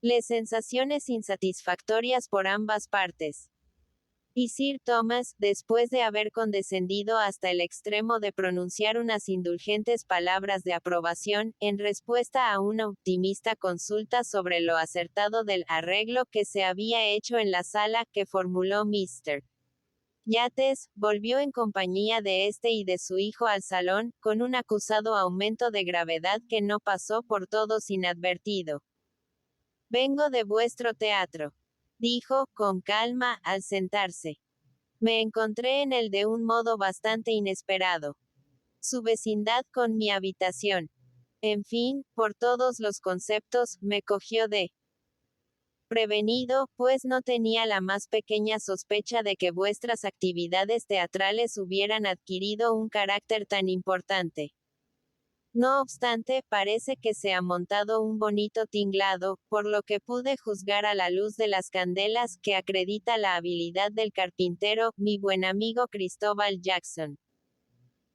Le sensaciones insatisfactorias por ambas partes. Y Sir Thomas, después de haber condescendido hasta el extremo de pronunciar unas indulgentes palabras de aprobación, en respuesta a una optimista consulta sobre lo acertado del arreglo que se había hecho en la sala, que formuló Mr. Yates, volvió en compañía de este y de su hijo al salón, con un acusado aumento de gravedad que no pasó por todos inadvertido. «Vengo de vuestro teatro», dijo, con calma, al sentarse. «Me encontré en él de un modo bastante inesperado. Su vecindad con mi habitación. En fin, por todos los conceptos, me cogió de prevenido, pues no tenía la más pequeña sospecha de que vuestras actividades teatrales hubieran adquirido un carácter tan importante. No obstante, parece que se ha montado un bonito tinglado, por lo que pude juzgar a la luz de las candelas, que acredita la habilidad del carpintero, mi buen amigo Cristóbal Jackson».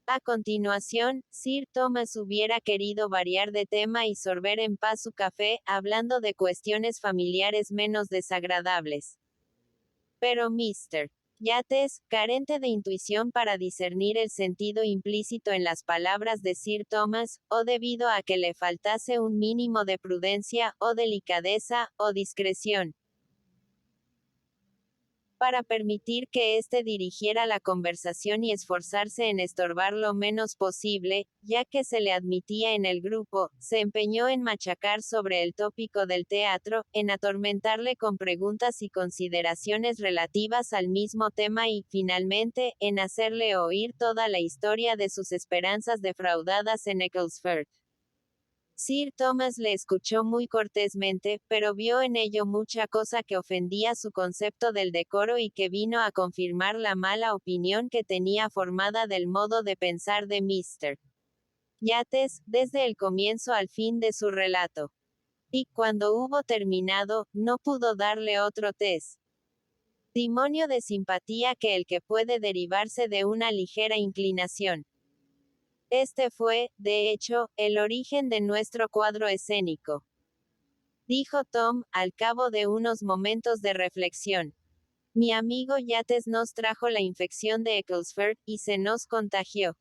A continuación, Sir Thomas hubiera querido variar de tema y sorber en paz su café, hablando de cuestiones familiares menos desagradables. Pero Mr. Yates, carente de intuición para discernir el sentido implícito en las palabras de Sir Thomas, o debido a que le faltase un mínimo de prudencia, o delicadeza, o discreción, para permitir que éste dirigiera la conversación y esforzarse en estorbar lo menos posible, ya que se le admitía en el grupo, se empeñó en machacar sobre el tópico del teatro, en atormentarle con preguntas y consideraciones relativas al mismo tema y, finalmente, en hacerle oír toda la historia de sus esperanzas defraudadas en Ecclesford. Sir Thomas le escuchó muy cortésmente, pero vio en ello mucha cosa que ofendía su concepto del decoro y que vino a confirmar la mala opinión que tenía formada del modo de pensar de Mr. Yates, desde el comienzo al fin de su relato. Y, cuando hubo terminado, no pudo darle otro testimonio de simpatía que el que puede derivarse de una ligera inclinación. Este fue, de hecho, el origen de nuestro cuadro escénico, dijo Tom, al cabo de unos momentos de reflexión. Mi amigo Yates nos trajo la infección de Ecclesford, y se nos contagió.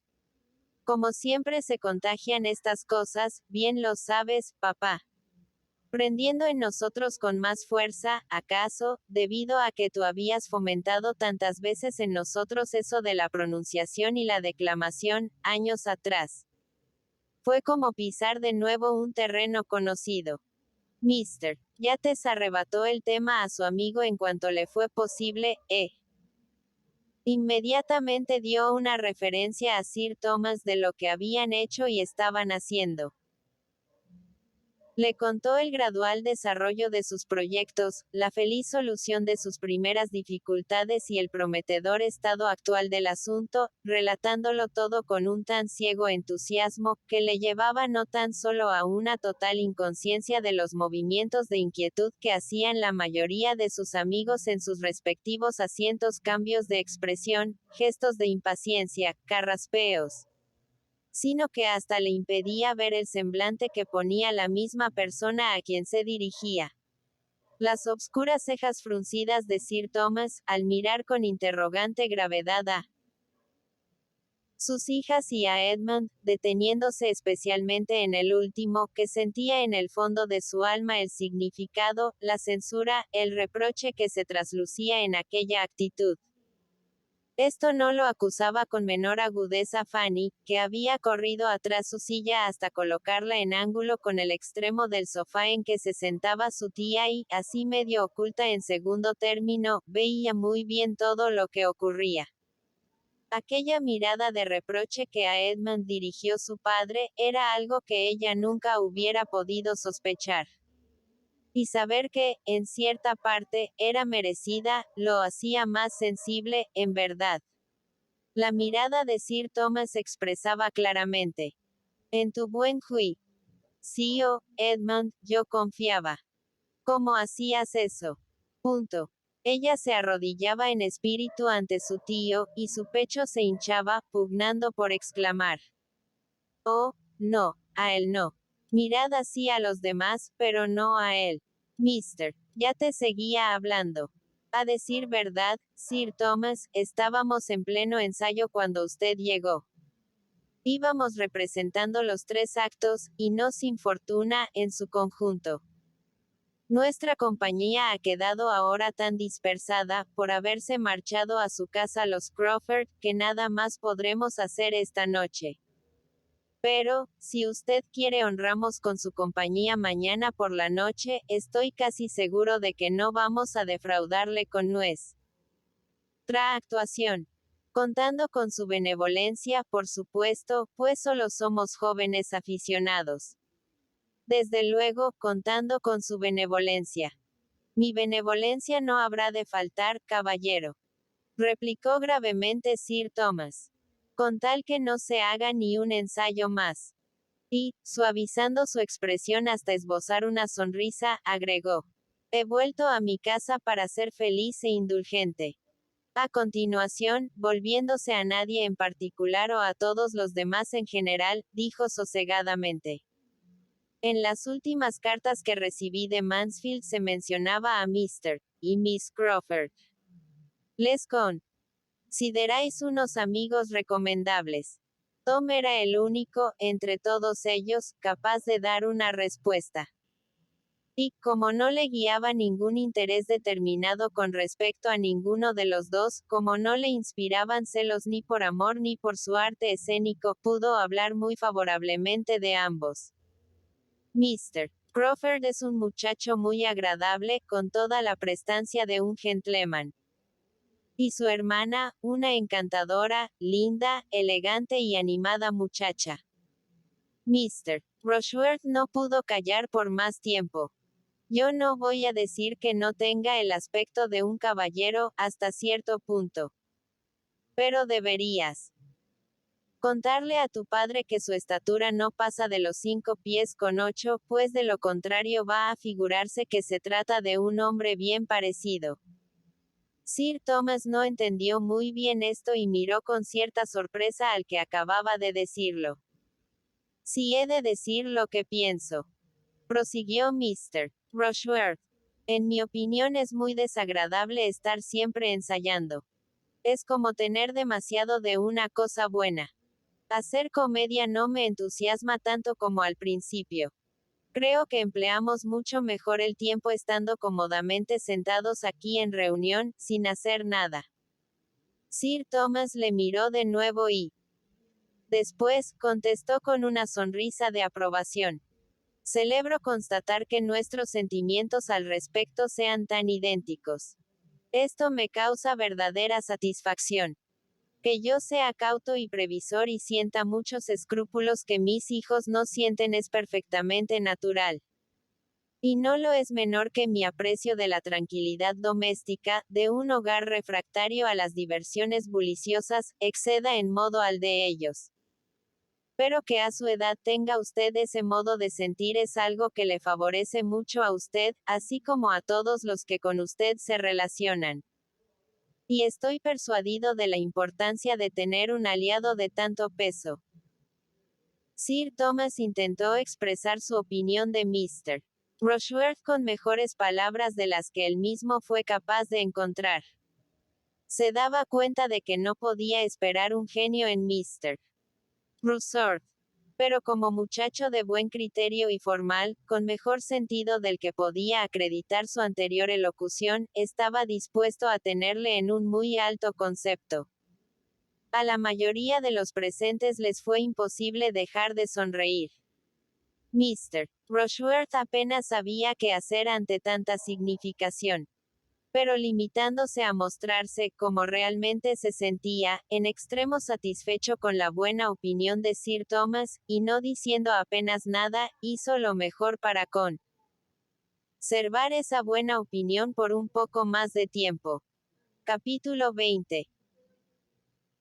Como siempre se contagian estas cosas, bien lo sabes, papá. Prendiendo en nosotros con más fuerza, acaso, debido a que tú habías fomentado tantas veces en nosotros eso de la pronunciación y la declamación, años atrás. Fue como pisar de nuevo un terreno conocido. Mr. Yates arrebató el tema a su amigo en cuanto le fue posible, inmediatamente dio una referencia a Sir Thomas de lo que habían hecho y estaban haciendo. Le contó el gradual desarrollo de sus proyectos, la feliz solución de sus primeras dificultades y el prometedor estado actual del asunto, relatándolo todo con un tan ciego entusiasmo, que le llevaba no tan solo a una total inconsciencia de los movimientos de inquietud que hacían la mayoría de sus amigos en sus respectivos asientos, cambios de expresión, gestos de impaciencia, carraspeos, sino que hasta le impedía ver el semblante que ponía la misma persona a quien se dirigía. Las obscuras cejas fruncidas de Sir Thomas, al mirar con interrogante gravedad a sus hijas y a Edmund, deteniéndose especialmente en el último, que sentía en el fondo de su alma el significado, la censura, el reproche que se traslucía en aquella actitud. Esto no lo acusaba con menor agudeza Fanny, que había corrido atrás su silla hasta colocarla en ángulo con el extremo del sofá en que se sentaba su tía y, así medio oculta en segundo término, veía muy bien todo lo que ocurría. Aquella mirada de reproche que a Edmund dirigió su padre, era algo que ella nunca hubiera podido sospechar. Y saber que, en cierta parte, era merecida, lo hacía más sensible, en verdad. La mirada de Sir Thomas expresaba claramente: en tu buen juicio, Edmund, yo confiaba. ¿Cómo hacías eso? Punto. Ella se arrodillaba en espíritu ante su tío, y su pecho se hinchaba, pugnando por exclamar: oh, no, a él no. Mirad así a los demás, pero no a él. Mister, ya te seguía hablando. A decir verdad, Sir Thomas, estábamos en pleno ensayo cuando usted llegó. Íbamos representando los 3 actos, y no sin fortuna, en su conjunto. Nuestra compañía ha quedado ahora tan dispersada, por haberse marchado a su casa los Crawford, que nada más podremos hacer esta noche. Pero, si usted quiere honramos con su compañía mañana por la noche, estoy casi seguro de que no vamos a defraudarle con nuestra actuación. Contando con su benevolencia, por supuesto, pues solo somos jóvenes aficionados. Desde luego, contando con su benevolencia. Mi benevolencia no habrá de faltar, caballero. Replicó gravemente Sir Thomas. Con tal que no se haga ni un ensayo más. Y, suavizando su expresión hasta esbozar una sonrisa, agregó. He vuelto a mi casa para ser feliz e indulgente. A continuación, volviéndose a nadie en particular o a todos los demás en general, dijo sosegadamente. En las últimas cartas que recibí de Mansfield se mencionaba a Mr. y Miss Crawford. Les consideráis unos amigos recomendables. Tom era el único, entre todos ellos, capaz de dar una respuesta. Y, como no le guiaba ningún interés determinado con respecto a ninguno de los dos, como no le inspiraban celos ni por amor ni por su arte escénico, pudo hablar muy favorablemente de ambos. Mr. Crawford es un muchacho muy agradable, con toda la prestancia de un gentleman. Y su hermana, una encantadora, linda, elegante y animada muchacha. Mr. Rushworth no pudo callar por más tiempo. Yo no voy a decir que no tenga el aspecto de un caballero, hasta cierto punto. Pero deberías contarle a tu padre que su estatura no pasa de los 5 pies con 8, pues de lo contrario va a figurarse que se trata de un hombre bien parecido. Sir Thomas no entendió muy bien esto y miró con cierta sorpresa al que acababa de decirlo. Si he de decir lo que pienso, prosiguió Mr. Rushworth. En mi opinión es muy desagradable estar siempre ensayando. Es como tener demasiado de una cosa buena. Hacer comedia no me entusiasma tanto como al principio. Creo que empleamos mucho mejor el tiempo estando cómodamente sentados aquí en reunión, sin hacer nada. Sir Thomas le miró de nuevo y después, contestó con una sonrisa de aprobación. Celebro constatar que nuestros sentimientos al respecto sean tan idénticos. Esto me causa verdadera satisfacción. Que yo sea cauto y previsor y sienta muchos escrúpulos que mis hijos no sienten es perfectamente natural. Y no lo es menor que mi aprecio de la tranquilidad doméstica, de un hogar refractario a las diversiones buliciosas, exceda en modo al de ellos. Pero que a su edad tenga usted ese modo de sentir es algo que le favorece mucho a usted, así como a todos los que con usted se relacionan. Y estoy persuadido de la importancia de tener un aliado de tanto peso. Sir Thomas intentó expresar su opinión de Mr. Rushworth con mejores palabras de las que él mismo fue capaz de encontrar. Se daba cuenta de que no podía esperar un genio en Mr. Rushworth. Pero como muchacho de buen criterio y formal, con mejor sentido del que podía acreditar su anterior elocución, estaba dispuesto a tenerle en un muy alto concepto. A la mayoría de los presentes les fue imposible dejar de sonreír. Mr. Rushworth apenas sabía qué hacer ante tanta significación. Pero limitándose a mostrarse, como realmente se sentía, en extremo satisfecho con la buena opinión de Sir Thomas, y no diciendo apenas nada, hizo lo mejor para conservar esa buena opinión por un poco más de tiempo. Capítulo 20.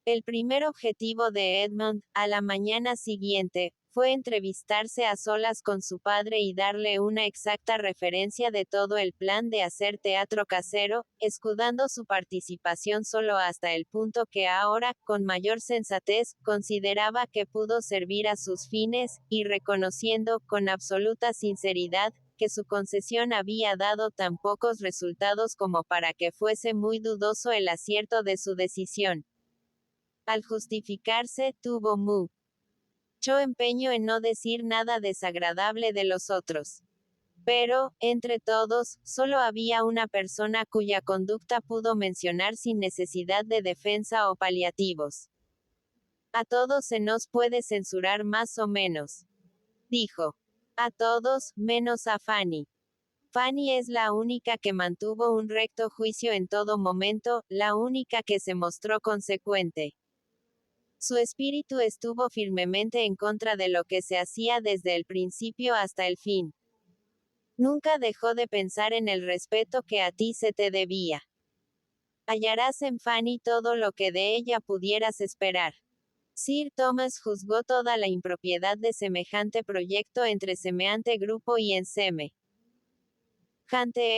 El primer objetivo de Edmund, a la mañana siguiente, fue entrevistarse a solas con su padre y darle una exacta referencia de todo el plan de hacer teatro casero, escudando su participación solo hasta el punto que ahora, con mayor sensatez, consideraba que pudo servir a sus fines, y reconociendo, con absoluta sinceridad, que su concesión había dado tan pocos resultados como para que fuese muy dudoso el acierto de su decisión. Al justificarse, tuvo mucho empeño en no decir nada desagradable de los otros. Pero, entre todos, solo había una persona cuya conducta pudo mencionar sin necesidad de defensa o paliativos. A todos se nos puede censurar más o menos, dijo. A todos, menos a Fanny. Fanny es la única que mantuvo un recto juicio en todo momento, la única que se mostró consecuente. Su espíritu estuvo firmemente en contra de lo que se hacía desde el principio hasta el fin. Nunca dejó de pensar en el respeto que a ti se te debía. Hallarás en Fanny todo lo que de ella pudieras esperar. Sir Thomas juzgó toda la impropiedad de semejante proyecto entre semejante grupo y en semejante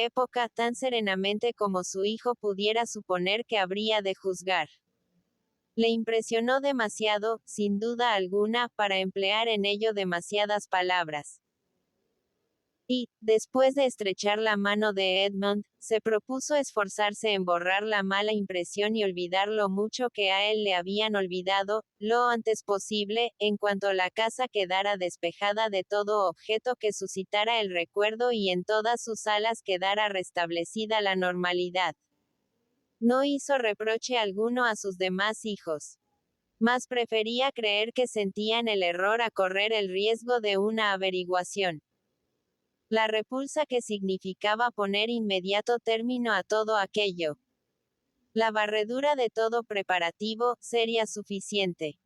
época tan serenamente como su hijo pudiera suponer que habría de juzgar. Le impresionó demasiado, sin duda alguna, para emplear en ello demasiadas palabras. Y, después de estrechar la mano de Edmund, se propuso esforzarse en borrar la mala impresión y olvidar lo mucho que a él le habían olvidado, lo antes posible, en cuanto la casa quedara despejada de todo objeto que suscitara el recuerdo y en todas sus salas quedara restablecida la normalidad. No hizo reproche alguno a sus demás hijos. Mas prefería creer que sentían el error a correr el riesgo de una averiguación. La repulsa que significaba poner inmediato término a todo aquello. La barredura de todo preparativo, sería suficiente.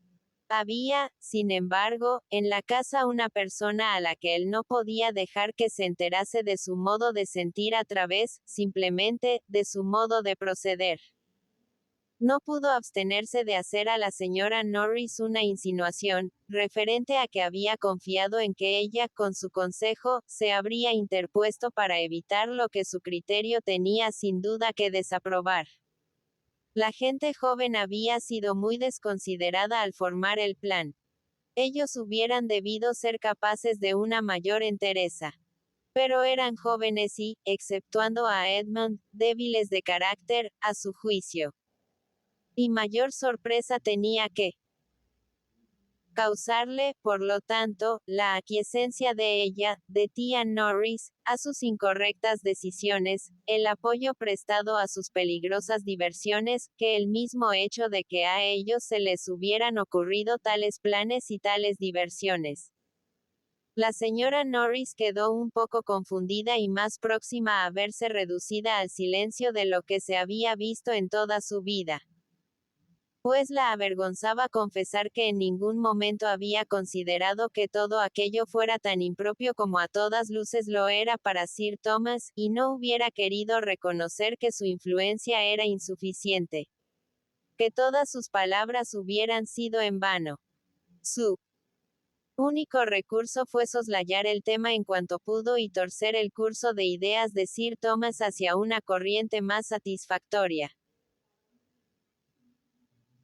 Había, sin embargo, en la casa una persona a la que él no podía dejar que se enterase de su modo de sentir a través, simplemente, de su modo de proceder. No pudo abstenerse de hacer a la señora Norris una insinuación, referente a que había confiado en que ella, con su consejo, se habría interpuesto para evitar lo que su criterio tenía sin duda que desaprobar. La gente joven había sido muy desconsiderada al formar el plan. Ellos hubieran debido ser capaces de una mayor entereza. Pero eran jóvenes y, exceptuando a Edmund, débiles de carácter, a su juicio. Y mayor sorpresa tenía que causarle, por lo tanto, la aquiescencia de ella, de tía Norris, a sus incorrectas decisiones, el apoyo prestado a sus peligrosas diversiones, que el mismo hecho de que a ellos se les hubieran ocurrido tales planes y tales diversiones. La señora Norris quedó un poco confundida y más próxima a verse reducida al silencio de lo que se había visto en toda su vida. Pues la avergonzaba confesar que en ningún momento había considerado que todo aquello fuera tan impropio como a todas luces lo era para Sir Thomas, y no hubiera querido reconocer que su influencia era insuficiente. Que todas sus palabras hubieran sido en vano. Su único recurso fue soslayar el tema en cuanto pudo y torcer el curso de ideas de Sir Thomas hacia una corriente más satisfactoria.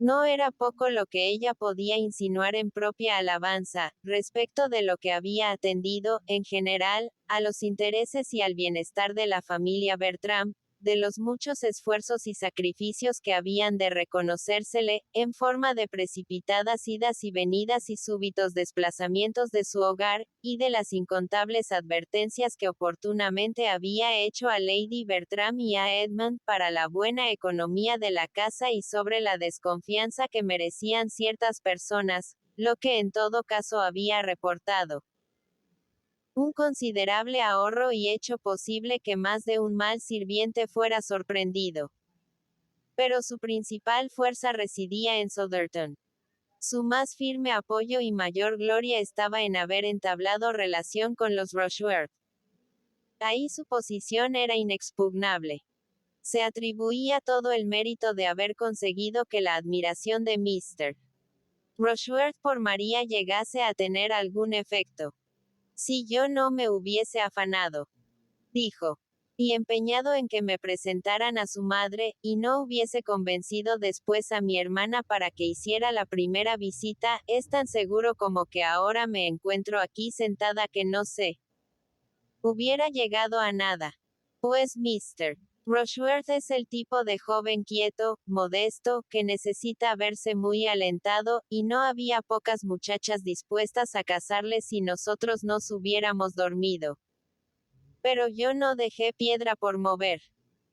No era poco lo que ella podía insinuar en propia alabanza, respecto de lo que había atendido, en general, a los intereses y al bienestar de la familia Bertram, de los muchos esfuerzos y sacrificios que habían de reconocérsele, en forma de precipitadas idas y venidas y súbitos desplazamientos de su hogar, y de las incontables advertencias que oportunamente había hecho a Lady Bertram y a Edmund para la buena economía de la casa y sobre la desconfianza que merecían ciertas personas, lo que en todo caso había reportado un considerable ahorro y hecho posible que más de un mal sirviente fuera sorprendido. Pero su principal fuerza residía en Southerton. Su más firme apoyo y mayor gloria estaba en haber entablado relación con los Rushworth. Ahí su posición era inexpugnable. Se atribuía todo el mérito de haber conseguido que la admiración de Mr. Rushworth por María llegase a tener algún efecto. Si yo no me hubiese afanado, dijo, y empeñado en que me presentaran a su madre, y no hubiese convencido después a mi hermana para que hiciera la primera visita, es tan seguro como que ahora me encuentro aquí sentada que no sé hubiera llegado a nada. Pues Mr. Rushworth es el tipo de joven quieto, modesto, que necesita verse muy alentado, y no había pocas muchachas dispuestas a casarle si nosotros nos hubiéramos dormido. Pero yo no dejé piedra por mover.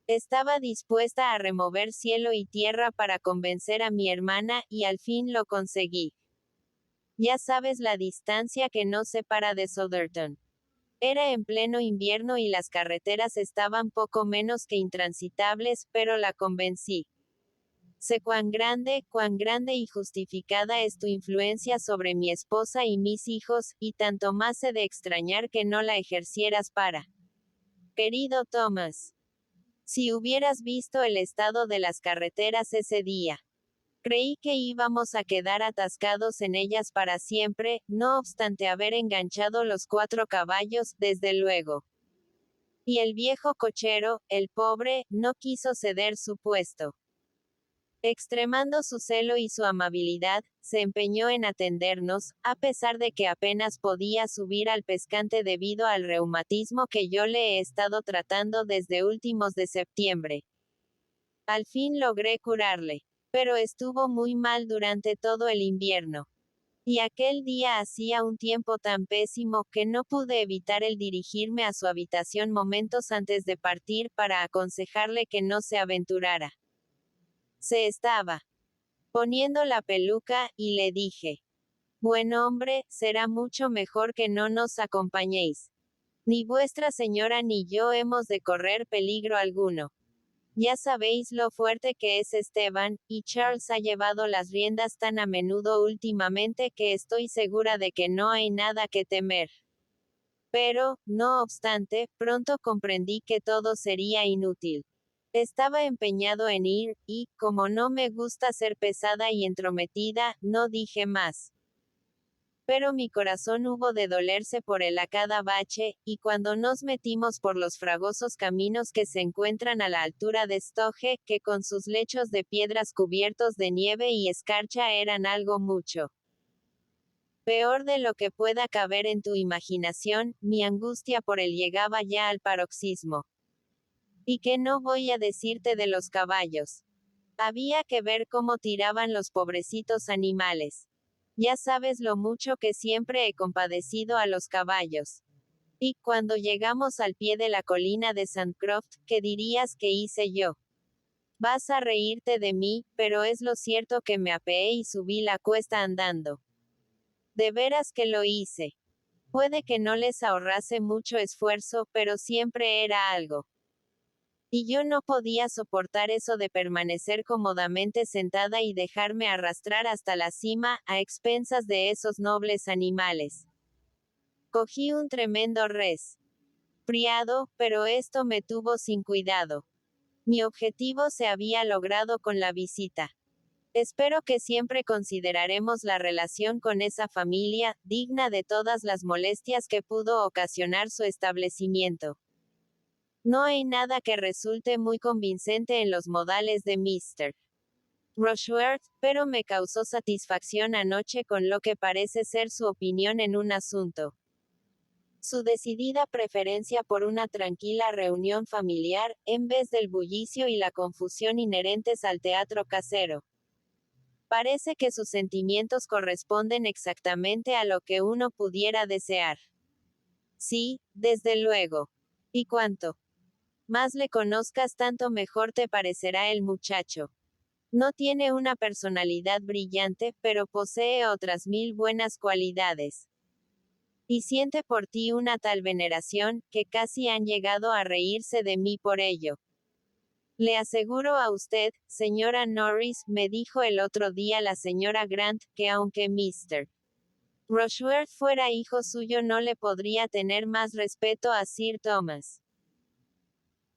Estaba dispuesta a remover cielo y tierra para convencer a mi hermana, y al fin lo conseguí. Ya sabes la distancia que nos separa de Southerton. Era en pleno invierno y las carreteras estaban poco menos que intransitables, pero la convencí. Sé cuán grande y justificada es tu influencia sobre mi esposa y mis hijos, y tanto más he de extrañar que no la ejercieras para. Querido Thomas, si hubieras visto el estado de las carreteras ese día. Creí que íbamos a quedar atascados en ellas para siempre, no obstante haber enganchado los 4 caballos, desde luego. Y el viejo cochero, el pobre, no quiso ceder su puesto. Extremando su celo y su amabilidad, se empeñó en atendernos, a pesar de que apenas podía subir al pescante debido al reumatismo que yo le he estado tratando desde últimos de septiembre. Al fin logré curarle. Pero estuvo muy mal durante todo el invierno. Y aquel día hacía un tiempo tan pésimo que no pude evitar el dirigirme a su habitación momentos antes de partir para aconsejarle que no se aventurara. Se estaba poniendo la peluca, y le dije: Buen hombre, será mucho mejor que no nos acompañéis. Ni vuestra señora ni yo hemos de correr peligro alguno. Ya sabéis lo fuerte que es Esteban, y Charles ha llevado las riendas tan a menudo últimamente que estoy segura de que no hay nada que temer. Pero, no obstante, pronto comprendí que todo sería inútil. Estaba empeñado en ir, y, como no me gusta ser pesada y entrometida, no dije más. Pero mi corazón hubo de dolerse por él a cada bache, y cuando nos metimos por los fragosos caminos que se encuentran a la altura de Stoge, que con sus lechos de piedras cubiertos de nieve y escarcha eran algo mucho peor de lo que pueda caber en tu imaginación, mi angustia por él llegaba ya al paroxismo. ¿Y qué no voy a decirte de los caballos? Había que ver cómo tiraban los pobrecitos animales. Ya sabes lo mucho que siempre he compadecido a los caballos. Y cuando llegamos al pie de la colina de Sandcroft, ¿qué dirías que hice yo? Vas a reírte de mí, pero es lo cierto que me apeé y subí la cuesta andando. De veras que lo hice. Puede que no les ahorrase mucho esfuerzo, pero siempre era algo. Y yo no podía soportar eso de permanecer cómodamente sentada y dejarme arrastrar hasta la cima, a expensas de esos nobles animales. Cogí un tremendo resfriado, pero esto me tuvo sin cuidado. Mi objetivo se había logrado con la visita. Espero que siempre consideraremos la relación con esa familia, digna de todas las molestias que pudo ocasionar su establecimiento. No hay nada que resulte muy convincente en los modales de Mr. Rushworth, pero me causó satisfacción anoche con lo que parece ser su opinión en un asunto. Su decidida preferencia por una tranquila reunión familiar, en vez del bullicio y la confusión inherentes al teatro casero. Parece que sus sentimientos corresponden exactamente a lo que uno pudiera desear. Sí, desde luego. ¿Y cuánto más le conozcas, tanto mejor te parecerá el muchacho? No tiene una personalidad brillante, pero posee otras 1000 buenas cualidades. Y siente por ti una tal veneración, que casi han llegado a reírse de mí por ello. Le aseguro a usted, señora Norris, me dijo el otro día la señora Grant, que aunque Mr. Rushworth fuera hijo suyo no le podría tener más respeto a Sir Thomas.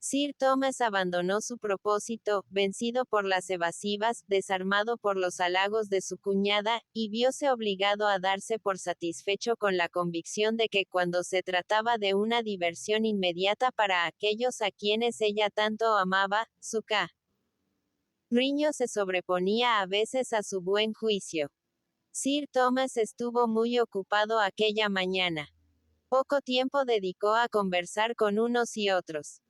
Sir Thomas abandonó su propósito, vencido por las evasivas, desarmado por los halagos de su cuñada, y vióse obligado a darse por satisfecho con la convicción de que cuando se trataba de una diversión inmediata para aquellos a quienes ella tanto amaba, su cariño se sobreponía a veces a su buen juicio. Sir Thomas estuvo muy ocupado aquella mañana. Poco tiempo dedicó a conversar con unos y otros.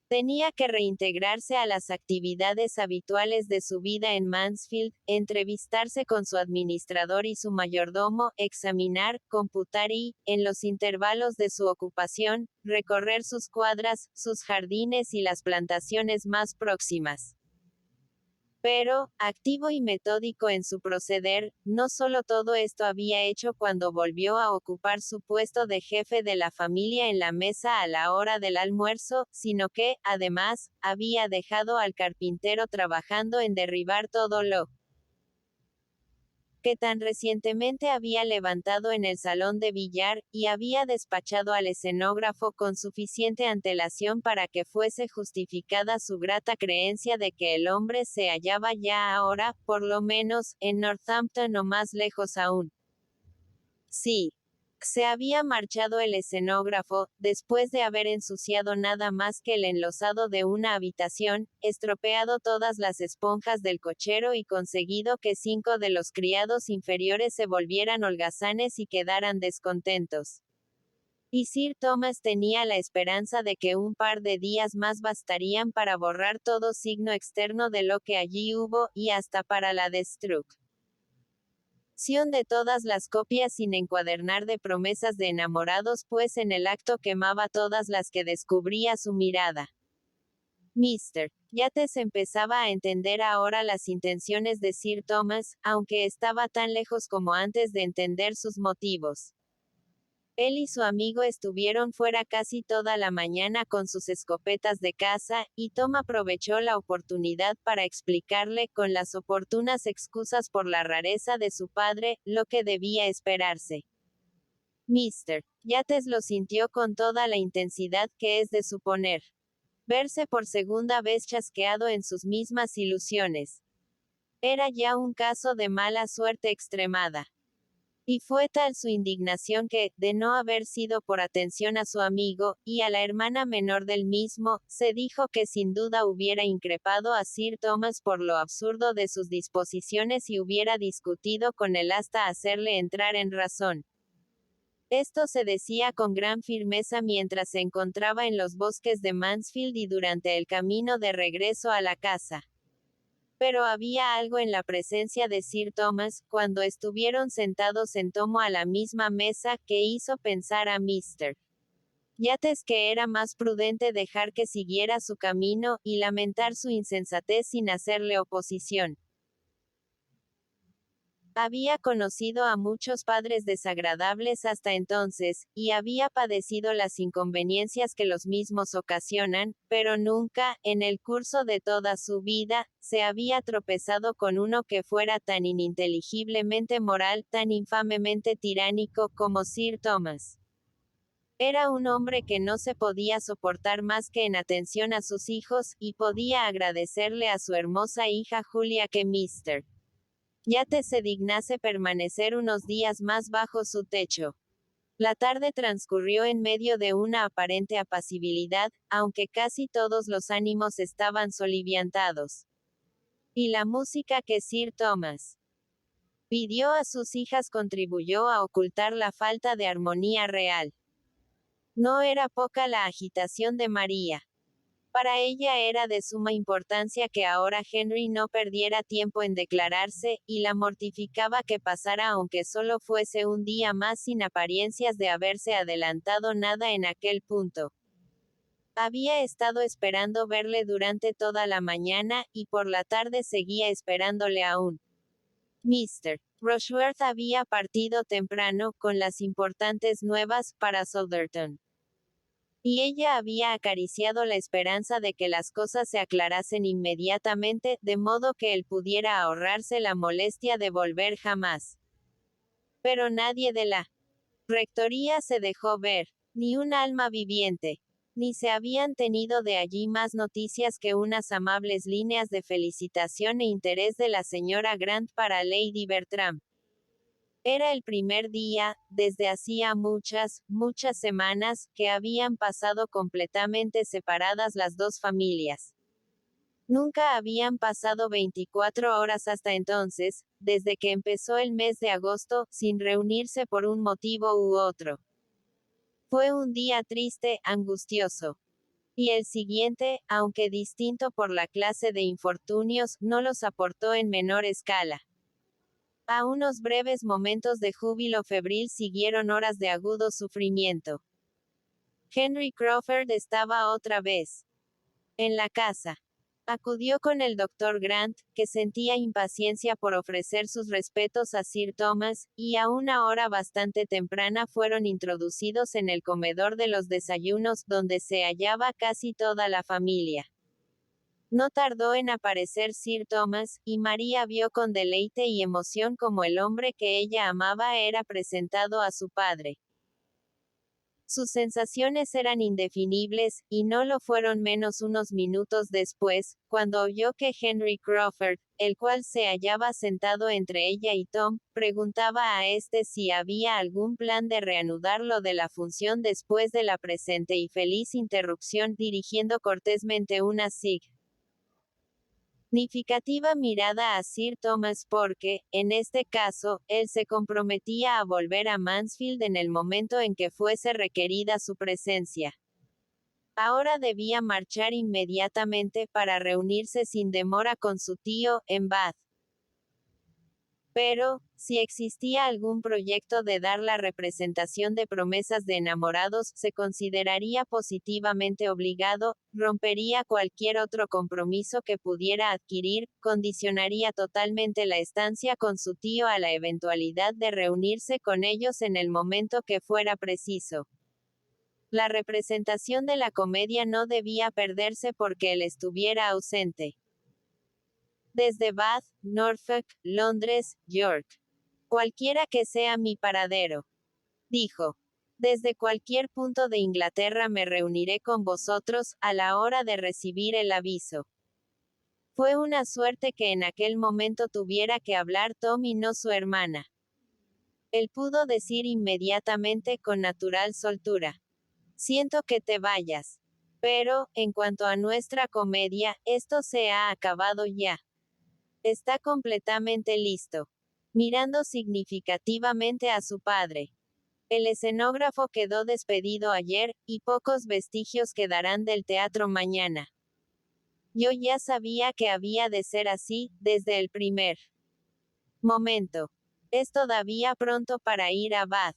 Tenía que reintegrarse a las actividades habituales de su vida en Mansfield, entrevistarse con su administrador y su mayordomo, examinar, computar y, en los intervalos de su ocupación, recorrer sus cuadras, sus jardines y las plantaciones más próximas. Pero, activo y metódico en su proceder, no solo todo esto había hecho cuando volvió a ocupar su puesto de jefe de la familia en la mesa a la hora del almuerzo, sino que, además, había dejado al carpintero trabajando en derribar todo lo que tan recientemente había levantado en el salón de billar, y había despachado al escenógrafo con suficiente antelación para que fuese justificada su grata creencia de que el hombre se hallaba ya ahora, por lo menos, en Northampton o más lejos aún. Sí. Se había marchado el escenógrafo, después de haber ensuciado nada más que el enlosado de una habitación, estropeado todas las esponjas del cochero y conseguido que 5 de los criados inferiores se volvieran holgazanes y quedaran descontentos. Y Sir Thomas tenía la esperanza de que un par de días más bastarían para borrar todo signo externo de lo que allí hubo, y hasta para la destrucción de todas las copias sin encuadernar de promesas de enamorados, pues en el acto quemaba todas las que descubría su mirada. Mr. Yates empezaba a entender ahora las intenciones de Sir Thomas, aunque estaba tan lejos como antes de entender sus motivos. Él y su amigo estuvieron fuera casi toda la mañana con sus escopetas de caza, y Tom aprovechó la oportunidad para explicarle, con las oportunas excusas por la rareza de su padre, lo que debía esperarse. Mr. Yates lo sintió con toda la intensidad que es de suponer. Verse por segunda vez chasqueado en sus mismas ilusiones. Era ya un caso de mala suerte extremada. Y fue tal su indignación que, de no haber sido por atención a su amigo, y a la hermana menor del mismo, se dijo que sin duda hubiera increpado a Sir Thomas por lo absurdo de sus disposiciones y hubiera discutido con él hasta hacerle entrar en razón. Esto se decía con gran firmeza mientras se encontraba en los bosques de Mansfield y durante el camino de regreso a la casa. Pero había algo en la presencia de Sir Thomas, cuando estuvieron sentados en tomo a la misma mesa, que hizo pensar a Mr. Yates que era más prudente dejar que siguiera su camino, y lamentar su insensatez sin hacerle oposición. Había conocido a muchos padres desagradables hasta entonces, y había padecido las inconveniencias que los mismos ocasionan, pero nunca, en el curso de toda su vida, se había tropezado con uno que fuera tan ininteligiblemente moral, tan infamemente tiránico como Sir Thomas. Era un hombre que no se podía soportar más que en atención a sus hijos, y podía agradecerle a su hermosa hija Julia que Mr. Yates se dignase permanecer unos días más bajo su techo. La tarde transcurrió en medio de una aparente apacibilidad, aunque casi todos los ánimos estaban soliviantados. Y la música que Sir Thomas pidió a sus hijas contribuyó a ocultar la falta de armonía real. No era poca la agitación de María. Para ella era de suma importancia que ahora Henry no perdiera tiempo en declararse, y la mortificaba que pasara aunque solo fuese un día más sin apariencias de haberse adelantado nada en aquel punto. Había estado esperando verle durante toda la mañana, y por la tarde seguía esperándole aún. Mr. Rushworth había partido temprano, con las importantes nuevas, para Southerton. Y ella había acariciado la esperanza de que las cosas se aclarasen inmediatamente, de modo que él pudiera ahorrarse la molestia de volver jamás. Pero nadie de la rectoría se dejó ver, ni un alma viviente. Ni se habían tenido de allí más noticias que unas amables líneas de felicitación e interés de la señora Grant para Lady Bertram. Era el primer día, desde hacía muchas semanas, que habían pasado completamente separadas las dos familias. Nunca habían pasado 24 horas hasta entonces, desde que empezó el mes de agosto, sin reunirse por un motivo u otro. Fue un día triste, angustioso. Y el siguiente, aunque distinto por la clase de infortunios, no los aportó en menor escala. A unos breves momentos de júbilo febril siguieron horas de agudo sufrimiento. Henry Crawford estaba otra vez en la casa. Acudió con el doctor Grant, que sentía impaciencia por ofrecer sus respetos a Sir Thomas, y a una hora bastante temprana fueron introducidos en el comedor de los desayunos, donde se hallaba casi toda la familia. No tardó en aparecer Sir Thomas, y María vio con deleite y emoción cómo el hombre que ella amaba era presentado a su padre. Sus sensaciones eran indefinibles, y no lo fueron menos unos minutos después, cuando oyó que Henry Crawford, el cual se hallaba sentado entre ella y Tom, preguntaba a este si había algún plan de reanudar lo de la función después de la presente y feliz interrupción, dirigiendo cortésmente una significativa mirada a Sir Thomas porque, en este caso, él se comprometía a volver a Mansfield en el momento en que fuese requerida su presencia. Ahora debía marchar inmediatamente para reunirse sin demora con su tío, en Bath. Pero, si existía algún proyecto de dar la representación de promesas de enamorados, se consideraría positivamente obligado, rompería cualquier otro compromiso que pudiera adquirir, condicionaría totalmente la estancia con su tío a la eventualidad de reunirse con ellos en el momento que fuera preciso. La representación de la comedia no debía perderse porque él estuviera ausente. Desde Bath, Norfolk, Londres, York. Cualquiera que sea mi paradero. Dijo. Desde cualquier punto de Inglaterra me reuniré con vosotros, a la hora de recibir el aviso. Fue una suerte que en aquel momento tuviera que hablar Tom y no su hermana. Él pudo decir inmediatamente con natural soltura. Siento que te vayas. Pero, en cuanto a nuestra comedia, esto se ha acabado ya. Está completamente listo. Mirando significativamente a su padre. El escenógrafo quedó despedido ayer, y pocos vestigios quedarán del teatro mañana. Yo ya sabía que había de ser así, desde el primer momento. Es todavía pronto para ir a Bath.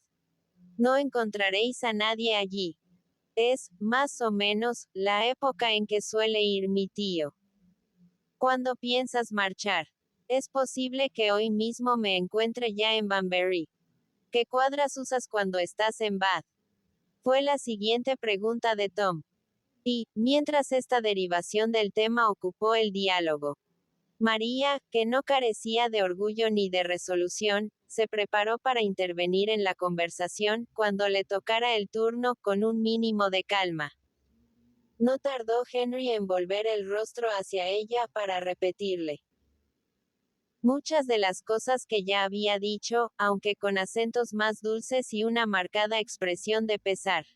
No encontraréis a nadie allí. Es, más o menos, la época en que suele ir mi tío. ¿Cuándo piensas marchar? Es posible que hoy mismo me encuentre ya en Banbury. ¿Qué cuadras usas cuando estás en Bath? Fue la siguiente pregunta de Tom. Y, mientras esta derivación del tema ocupó el diálogo, María, que no carecía de orgullo ni de resolución, se preparó para intervenir en la conversación, cuando le tocara el turno, con un mínimo de calma. No tardó Henry en volver el rostro hacia ella para repetirle muchas de las cosas que ya había dicho, aunque con acentos más dulces y una marcada expresión de pesar.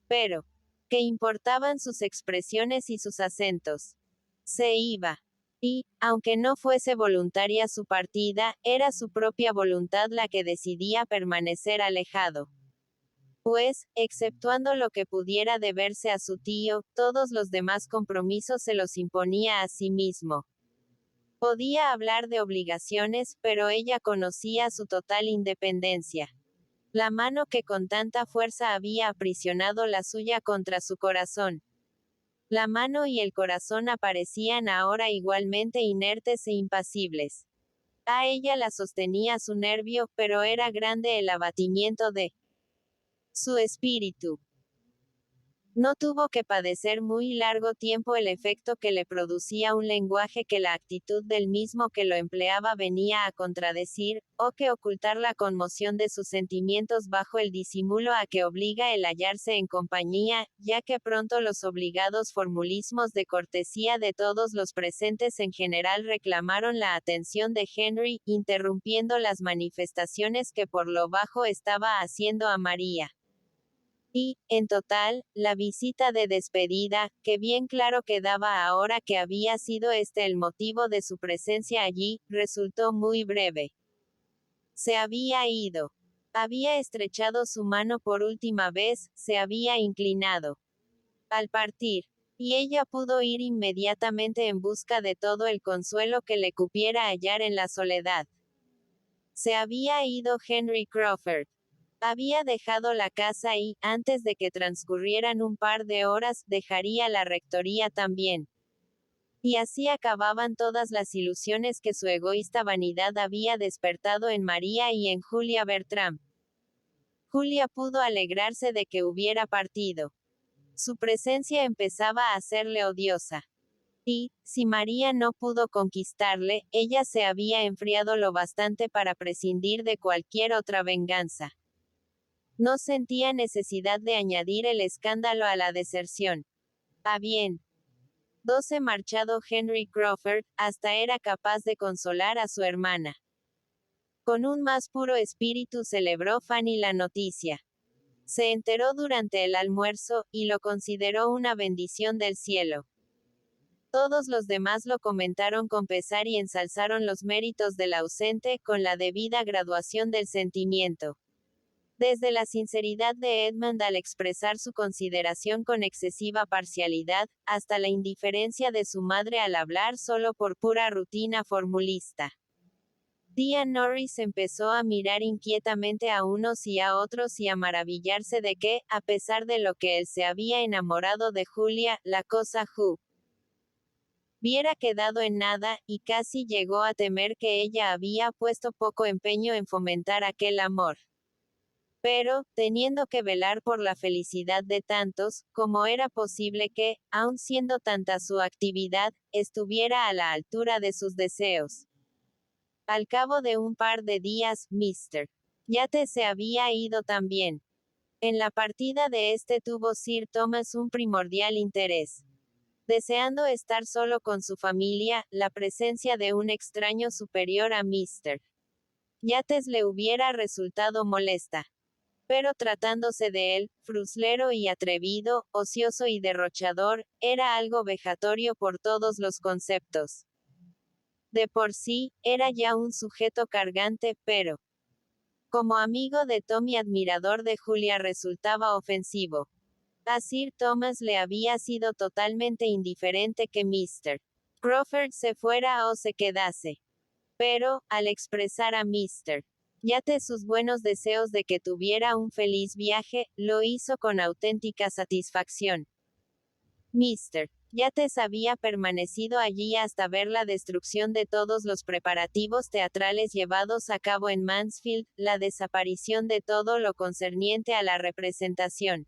Pero, ¿qué importaban sus expresiones y sus acentos? Se iba. Y, aunque no fuese voluntaria su partida, era su propia voluntad la que decidía permanecer alejado. Pues, exceptuando lo que pudiera deberse a su tío, todos los demás compromisos se los imponía a sí mismo. Podía hablar de obligaciones, pero ella conocía su total independencia. La mano que con tanta fuerza había aprisionado la suya contra su corazón. La mano y el corazón aparecían ahora igualmente inertes e impasibles. A ella la sostenía su nervio, pero era grande el abatimiento de su espíritu. No tuvo que padecer muy largo tiempo el efecto que le producía un lenguaje que la actitud del mismo que lo empleaba venía a contradecir, o que ocultar la conmoción de sus sentimientos bajo el disimulo a que obliga el hallarse en compañía, ya que pronto los obligados formulismos de cortesía de todos los presentes en general reclamaron la atención de Henry, interrumpiendo las manifestaciones que por lo bajo estaba haciendo a María. Y, en total, la visita de despedida, que bien claro quedaba ahora que había sido este el motivo de su presencia allí, resultó muy breve. Se había ido. Había estrechado su mano por última vez, se había inclinado al partir, y ella pudo ir inmediatamente en busca de todo el consuelo que le cupiera hallar en la soledad. Se había ido Henry Crawford. Había dejado la casa y, antes de que transcurrieran un par de horas, dejaría la rectoría también. Y así acababan todas las ilusiones que su egoísta vanidad había despertado en María y en Julia Bertram. Julia pudo alegrarse de que hubiera partido. Su presencia empezaba a hacerle odiosa. Y, si María no pudo conquistarle, ella se había enfriado lo bastante para prescindir de cualquier otra venganza. No sentía necesidad de añadir el escándalo a la deserción. Bien. 12 marchado Henry Crawford, hasta era capaz de consolar a su hermana. Con un más puro espíritu celebró Fanny la noticia. Se enteró durante el almuerzo, y lo consideró una bendición del cielo. Todos los demás lo comentaron con pesar y ensalzaron los méritos del ausente, con la debida graduación del sentimiento. Desde la sinceridad de Edmund al expresar su consideración con excesiva parcialidad, hasta la indiferencia de su madre al hablar solo por pura rutina formulista. Tía Norris empezó a mirar inquietamente a unos y a otros y a maravillarse de que, a pesar de lo que él se había enamorado de Julia, la cosa hubiera quedado en nada, y casi llegó a temer que ella había puesto poco empeño en fomentar aquel amor. Pero, teniendo que velar por la felicidad de tantos, ¿cómo era posible que, aun siendo tanta su actividad, estuviera a la altura de sus deseos? Al cabo de un par de días, Mr. Yates se había ido también. En la partida de este tuvo Sir Thomas un primordial interés. Deseando estar solo con su familia, la presencia de un extraño superior a Mr. Yates le hubiera resultado molesta. Pero tratándose de él, fruslero y atrevido, ocioso y derrochador, era algo vejatorio por todos los conceptos. De por sí, era ya un sujeto cargante, pero como amigo de Tom y admirador de Julia resultaba ofensivo. A Sir Thomas le había sido totalmente indiferente que Mr. Crawford se fuera o se quedase. Pero, al expresar a Mr. Yates sus buenos deseos de que tuviera un feliz viaje, lo hizo con auténtica satisfacción. Mr. Yates había permanecido allí hasta ver la destrucción de todos los preparativos teatrales llevados a cabo en Mansfield, la desaparición de todo lo concerniente a la representación.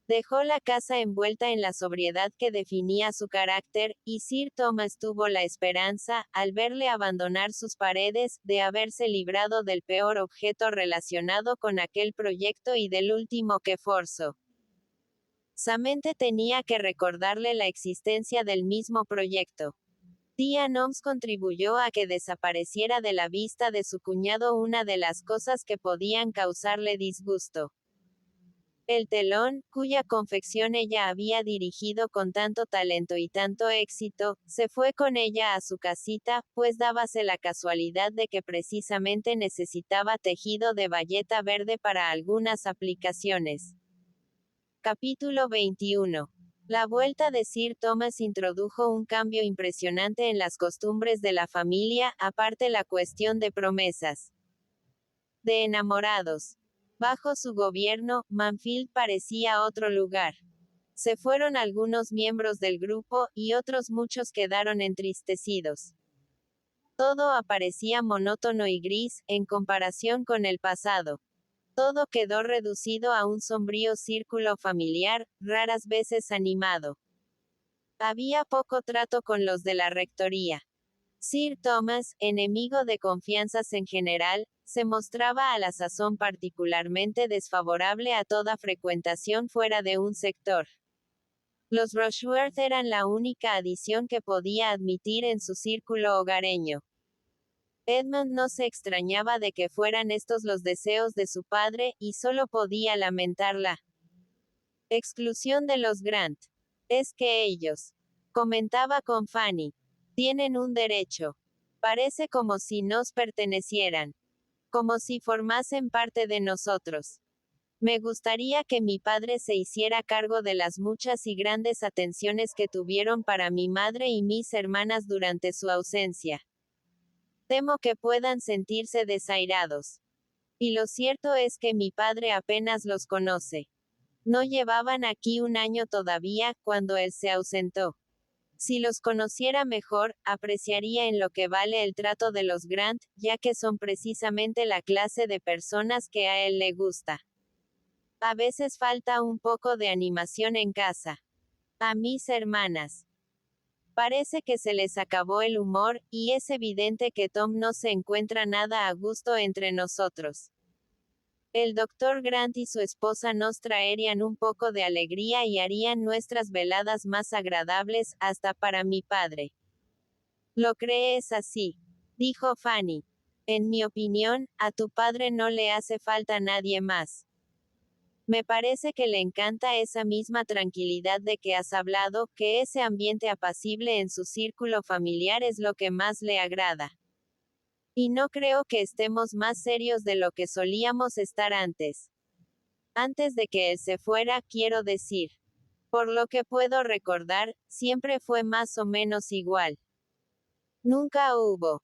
Dejó la casa envuelta en la sobriedad que definía su carácter, y Sir Thomas tuvo la esperanza, al verle abandonar sus paredes, de haberse librado del peor objeto relacionado con aquel proyecto y del último que forzosamente tenía que recordarle la existencia del mismo proyecto. Tía Noms contribuyó a que desapareciera de la vista de su cuñado una de las cosas que podían causarle disgusto. El telón, cuya confección ella había dirigido con tanto talento y tanto éxito, se fue con ella a su casita, pues dábase la casualidad de que precisamente necesitaba tejido de bayeta verde para algunas aplicaciones. Capítulo 21. La vuelta de Sir Thomas introdujo un cambio impresionante en las costumbres de la familia, aparte la cuestión de promesas de enamorados. Bajo su gobierno, Mansfield parecía otro lugar. Se fueron algunos miembros del grupo, y otros muchos quedaron entristecidos. Todo aparecía monótono y gris, en comparación con el pasado. Todo quedó reducido a un sombrío círculo familiar, raras veces animado. Había poco trato con los de la rectoría. Sir Thomas, enemigo de confianzas en general, se mostraba a la sazón particularmente desfavorable a toda frecuentación fuera de un sector. Los Rushworth eran la única adición que podía admitir en su círculo hogareño. Edmund no se extrañaba de que fueran estos los deseos de su padre, y solo podía lamentar la exclusión de los Grant. Es que ellos, comentaba con Fanny, tienen un derecho. Parece como si nos pertenecieran. como si formasen parte de nosotros. Me gustaría que mi padre se hiciera cargo de las muchas y grandes atenciones que tuvieron para mi madre y mis hermanas durante su ausencia. Temo que puedan sentirse desairados. Y lo cierto es que mi padre apenas los conoce. No llevaban aquí un año todavía, cuando él se ausentó. Si los conociera mejor, apreciaría en lo que vale el trato de los Grant, ya que son precisamente la clase de personas que a él le gusta. A veces falta un poco de animación en casa. A mis hermanas. Parece que se les acabó el humor, y es evidente que Tom no se encuentra nada a gusto entre nosotros. El doctor Grant y su esposa nos traerían un poco de alegría y harían nuestras veladas más agradables, hasta para mi padre. ¿Lo crees así?, dijo Fanny. En mi opinión, a tu padre no le hace falta nadie más. Me parece que le encanta esa misma tranquilidad de que has hablado, que ese ambiente apacible en su círculo familiar es lo que más le agrada. Y no creo que estemos más serios de lo que solíamos estar antes. Antes de que él se fuera, quiero decir. Por lo que puedo recordar, siempre fue más o menos igual. Nunca hubo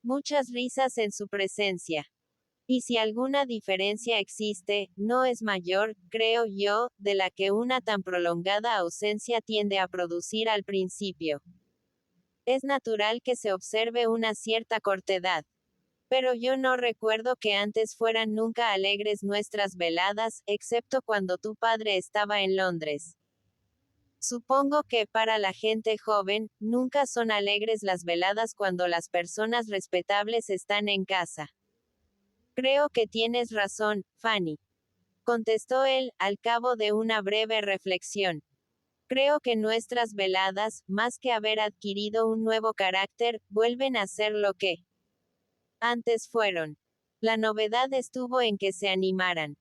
muchas risas en su presencia. Y si alguna diferencia existe, no es mayor, creo yo, de la que una tan prolongada ausencia tiende a producir al principio. Es natural que se observe una cierta cortedad. Pero yo no recuerdo que antes fueran nunca alegres nuestras veladas, excepto cuando tu padre estaba en Londres. Supongo que, para la gente joven, nunca son alegres las veladas cuando las personas respetables están en casa. Creo que tienes razón, Fanny, contestó él, al cabo de una breve reflexión. Creo que nuestras veladas, más que haber adquirido un nuevo carácter, vuelven a ser lo que antes fueron. La novedad estuvo en que se animaran.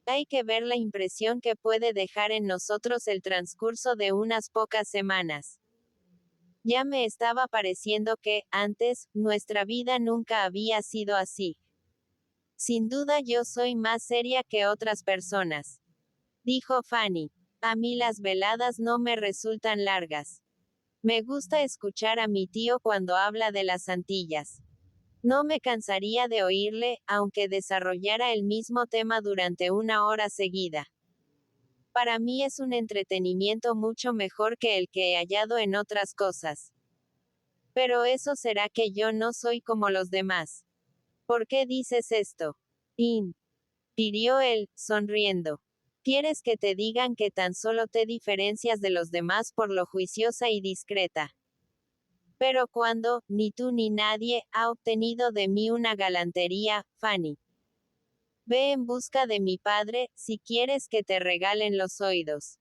Hay que ver la impresión que puede dejar en nosotros el transcurso de unas pocas semanas. Ya me estaba pareciendo que, antes, nuestra vida nunca había sido así. Sin duda yo soy más seria que otras personas, dijo Fanny. A mí las veladas no me resultan largas. Me gusta escuchar a mi tío cuando habla de las Antillas. No me cansaría de oírle, aunque desarrollara el mismo tema durante una hora seguida. Para mí es un entretenimiento mucho mejor que el que he hallado en otras cosas. Pero eso será que yo no soy como los demás. ¿Por qué dices esto? Inquirió él, sonriendo. ¿Quieres que te digan que tan solo te diferencias de los demás por lo juiciosa y discreta? Pero cuando, ni tú ni nadie, ha obtenido de mí una galantería, Fanny. Ve en busca de mi padre, si quieres que te regalen los oídos.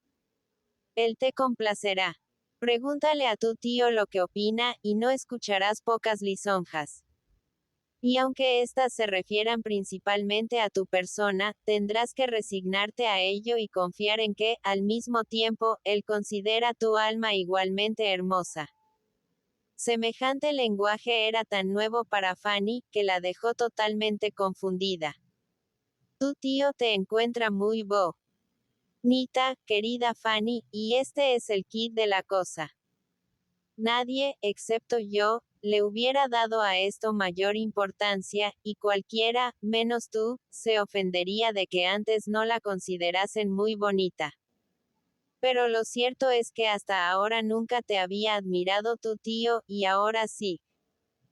Él te complacerá. Pregúntale a tu tío lo que opina, y no escucharás pocas lisonjas. Y aunque éstas se refieran principalmente a tu persona, tendrás que resignarte a ello y confiar en que, al mismo tiempo, él considera tu alma igualmente hermosa. Semejante lenguaje era tan nuevo para Fanny, que la dejó totalmente confundida. Tu tío te encuentra muy bonita, querida Fanny, y este es el quid de la cosa. Nadie, excepto yo, le hubiera dado a esto mayor importancia, y cualquiera, menos tú, se ofendería de que antes no la considerasen muy bonita. Pero lo cierto es que hasta ahora nunca te había admirado tu tío, y ahora sí.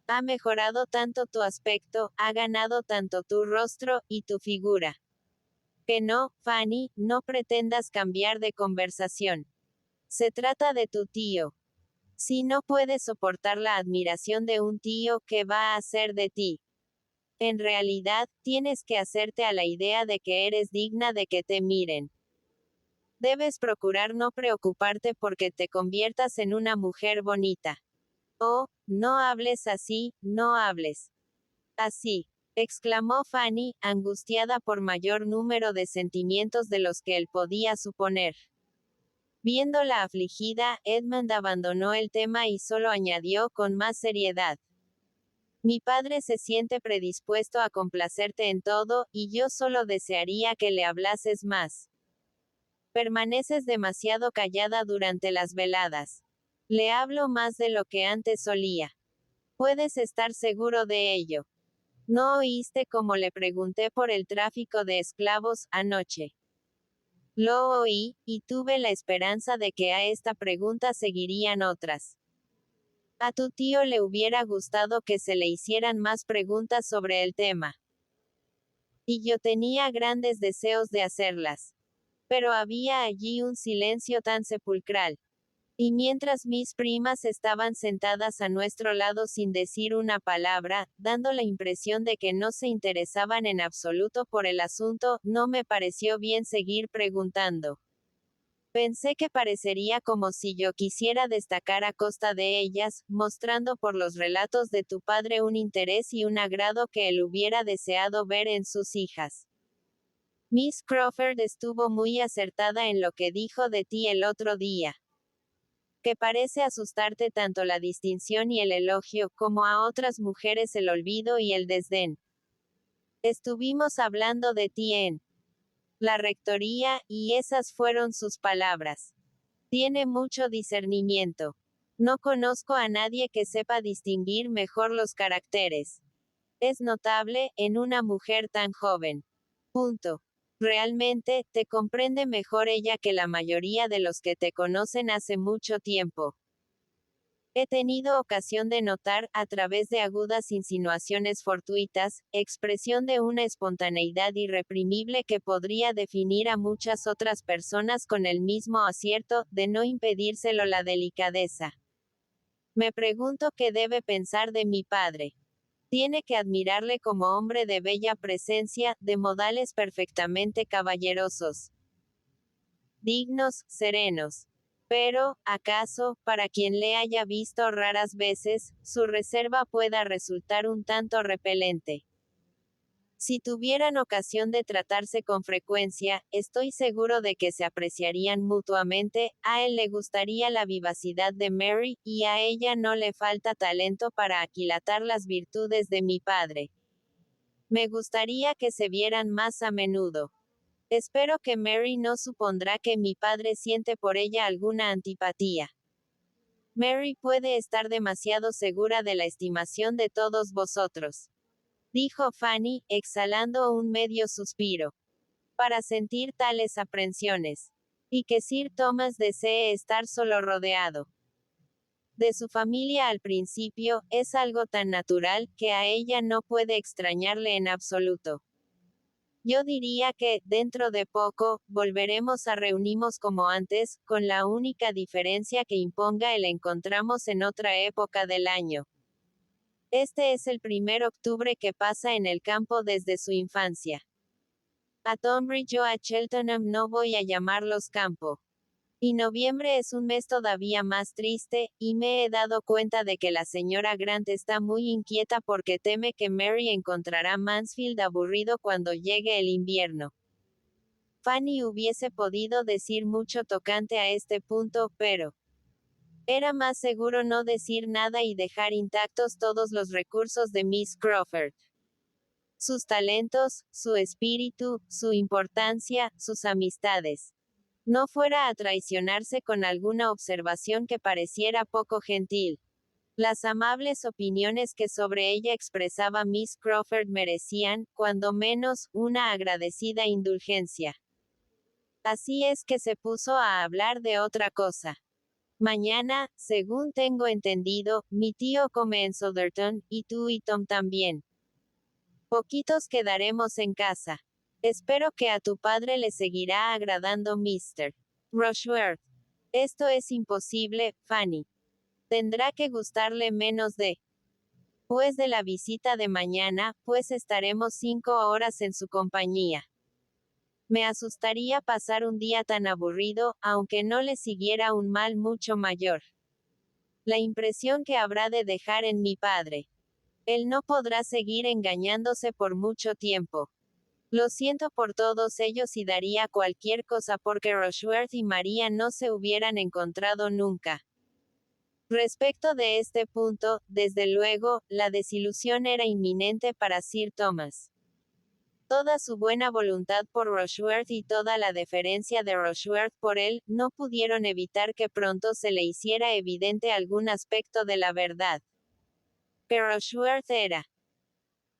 Ha mejorado tanto tu aspecto, ha ganado tanto tu rostro, y tu figura. Que no, Fanny, no pretendas cambiar de conversación. Se trata de tu tío. Si no puedes soportar la admiración de un tío, ¿qué va a hacer de ti? En realidad, tienes que hacerte a la idea de que eres digna de que te miren. Debes procurar no preocuparte porque te conviertas en una mujer bonita. Oh, no hables así, no hables así, exclamó Fanny, angustiada por mayor número de sentimientos de los que él podía suponer. Viéndola afligida, Edmund abandonó el tema y solo añadió con más seriedad. Mi padre se siente predispuesto a complacerte en todo, y yo solo desearía que le hablases más. Permaneces demasiado callada durante las veladas. Le hablo más de lo que antes solía. Puedes estar seguro de ello. ¿No oíste cómo le pregunté por el tráfico de esclavos anoche? Lo oí, y tuve la esperanza de que a esta pregunta seguirían otras. A tu tío le hubiera gustado que se le hicieran más preguntas sobre el tema. Y yo tenía grandes deseos de hacerlas. Pero había allí un silencio tan sepulcral. Y mientras mis primas estaban sentadas a nuestro lado sin decir una palabra, dando la impresión de que no se interesaban en absoluto por el asunto, no me pareció bien seguir preguntando. Pensé que parecería como si yo quisiera destacar a costa de ellas, mostrando por los relatos de tu padre un interés y un agrado que él hubiera deseado ver en sus hijas. Miss Crawford estuvo muy acertada en lo que dijo de ti el otro día. Que parece asustarte tanto la distinción y el elogio, como a otras mujeres el olvido y el desdén. Estuvimos hablando de ti en la rectoría, y esas fueron sus palabras. Tiene mucho discernimiento. No conozco a nadie que sepa distinguir mejor los caracteres. Es notable, en una mujer tan joven. Punto. Realmente, te comprende mejor ella que la mayoría de los que te conocen hace mucho tiempo. He tenido ocasión de notar, a través de agudas insinuaciones fortuitas, expresión de una espontaneidad irreprimible que podría definir a muchas otras personas con el mismo acierto, de no impedírselo la delicadeza. Me pregunto qué debe pensar de mi padre. Tiene que admirarle como hombre de bella presencia, de modales perfectamente caballerosos. Dignos, serenos. Pero, ¿acaso, para quien le haya visto raras veces, su reserva pueda resultar un tanto repelente? Si tuvieran ocasión de tratarse con frecuencia, estoy seguro de que se apreciarían mutuamente, a él le gustaría la vivacidad de Mary, y a ella no le falta talento para aquilatar las virtudes de mi padre. Me gustaría que se vieran más a menudo. Espero que Mary no supondrá que mi padre siente por ella alguna antipatía. Mary puede estar demasiado segura de la estimación de todos vosotros, dijo Fanny, exhalando un medio suspiro, para sentir tales aprensiones. Y que Sir Thomas desee estar solo rodeado de su familia al principio, es algo tan natural, que a ella no puede extrañarle en absoluto. Yo diría que, dentro de poco, volveremos a reunirnos como antes, con la única diferencia que imponga el encontramos en otra época del año. Este es el primer octubre que pasa en el campo desde su infancia. A Tonbridge o a Cheltenham no voy a llamarlos campo. Y noviembre es un mes todavía más triste, y me he dado cuenta de que la señora Grant está muy inquieta porque teme que Mary encontrará Mansfield aburrido cuando llegue el invierno. Fanny hubiese podido decir mucho tocante a este punto, pero era más seguro no decir nada y dejar intactos todos los recursos de Miss Crawford. Sus talentos, su espíritu, su importancia, sus amistades. No fuera a traicionarse con alguna observación que pareciera poco gentil. Las amables opiniones que sobre ella expresaba Miss Crawford merecían, cuando menos, una agradecida indulgencia. Así es que se puso a hablar de otra cosa. Mañana, según tengo entendido, mi tío come en Sotherton, y tú y Tom también. Poquitos quedaremos en casa. Espero que a tu padre le seguirá agradando Mr. Rushworth. Esto es imposible, Fanny. Tendrá que gustarle menos pues de la visita de mañana, pues estaremos 5 horas en su compañía. Me asustaría pasar un día tan aburrido, aunque no le siguiera un mal mucho mayor. La impresión que habrá de dejar en mi padre. Él no podrá seguir engañándose por mucho tiempo. Lo siento por todos ellos y daría cualquier cosa porque Rushworth y María no se hubieran encontrado nunca. Respecto de este punto, desde luego, la desilusión era inminente para Sir Thomas. Toda su buena voluntad por Rushworth y toda la deferencia de Rushworth por él, no pudieron evitar que pronto se le hiciera evidente algún aspecto de la verdad. Que Rushworth era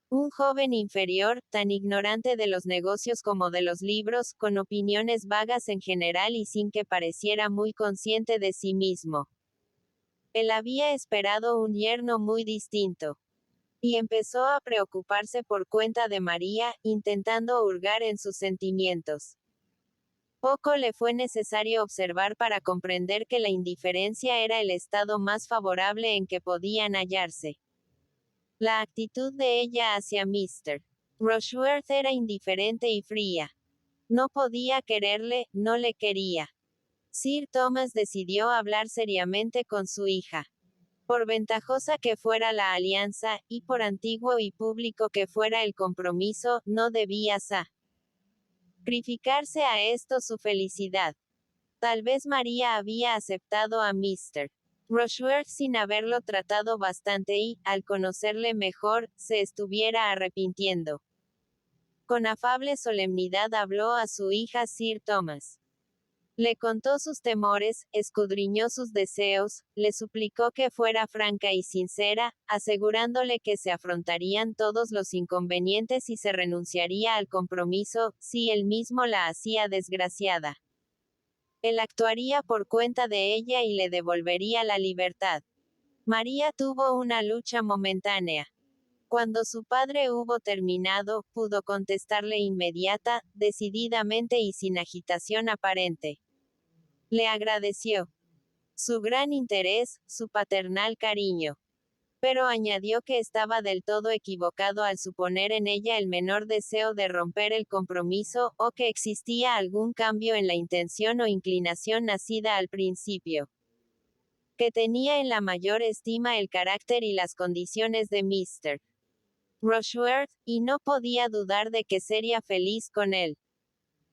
un joven inferior, tan ignorante de los negocios como de los libros, con opiniones vagas en general y sin que pareciera muy consciente de sí mismo. Él había esperado un yerno muy distinto. Y empezó a preocuparse por cuenta de María, intentando hurgar en sus sentimientos. Poco le fue necesario observar para comprender que la indiferencia era el estado más favorable en que podían hallarse. La actitud de ella hacia Mr. Rushworth era indiferente y fría. No podía quererle, no le quería. Sir Thomas decidió hablar seriamente con su hija. Por ventajosa que fuera la alianza, y por antiguo y público que fuera el compromiso, no debía sacrificarse a esto su felicidad. Tal vez María había aceptado a Mr. Rushworth sin haberlo tratado bastante y, al conocerle mejor, se estuviera arrepintiendo. Con afable solemnidad habló a su hija Sir Thomas. Le contó sus temores, escudriñó sus deseos, le suplicó que fuera franca y sincera, asegurándole que se afrontarían todos los inconvenientes y se renunciaría al compromiso, si él mismo la hacía desgraciada. Él actuaría por cuenta de ella y le devolvería la libertad. María tuvo una lucha momentánea. Cuando su padre hubo terminado, pudo contestarle inmediata, decididamente y sin agitación aparente. Le agradeció su gran interés, su paternal cariño. Pero añadió que estaba del todo equivocado al suponer en ella el menor deseo de romper el compromiso, o que existía algún cambio en la intención o inclinación nacida al principio. Que tenía en la mayor estima el carácter y las condiciones de Mr. Rushworth, y no podía dudar de que sería feliz con él.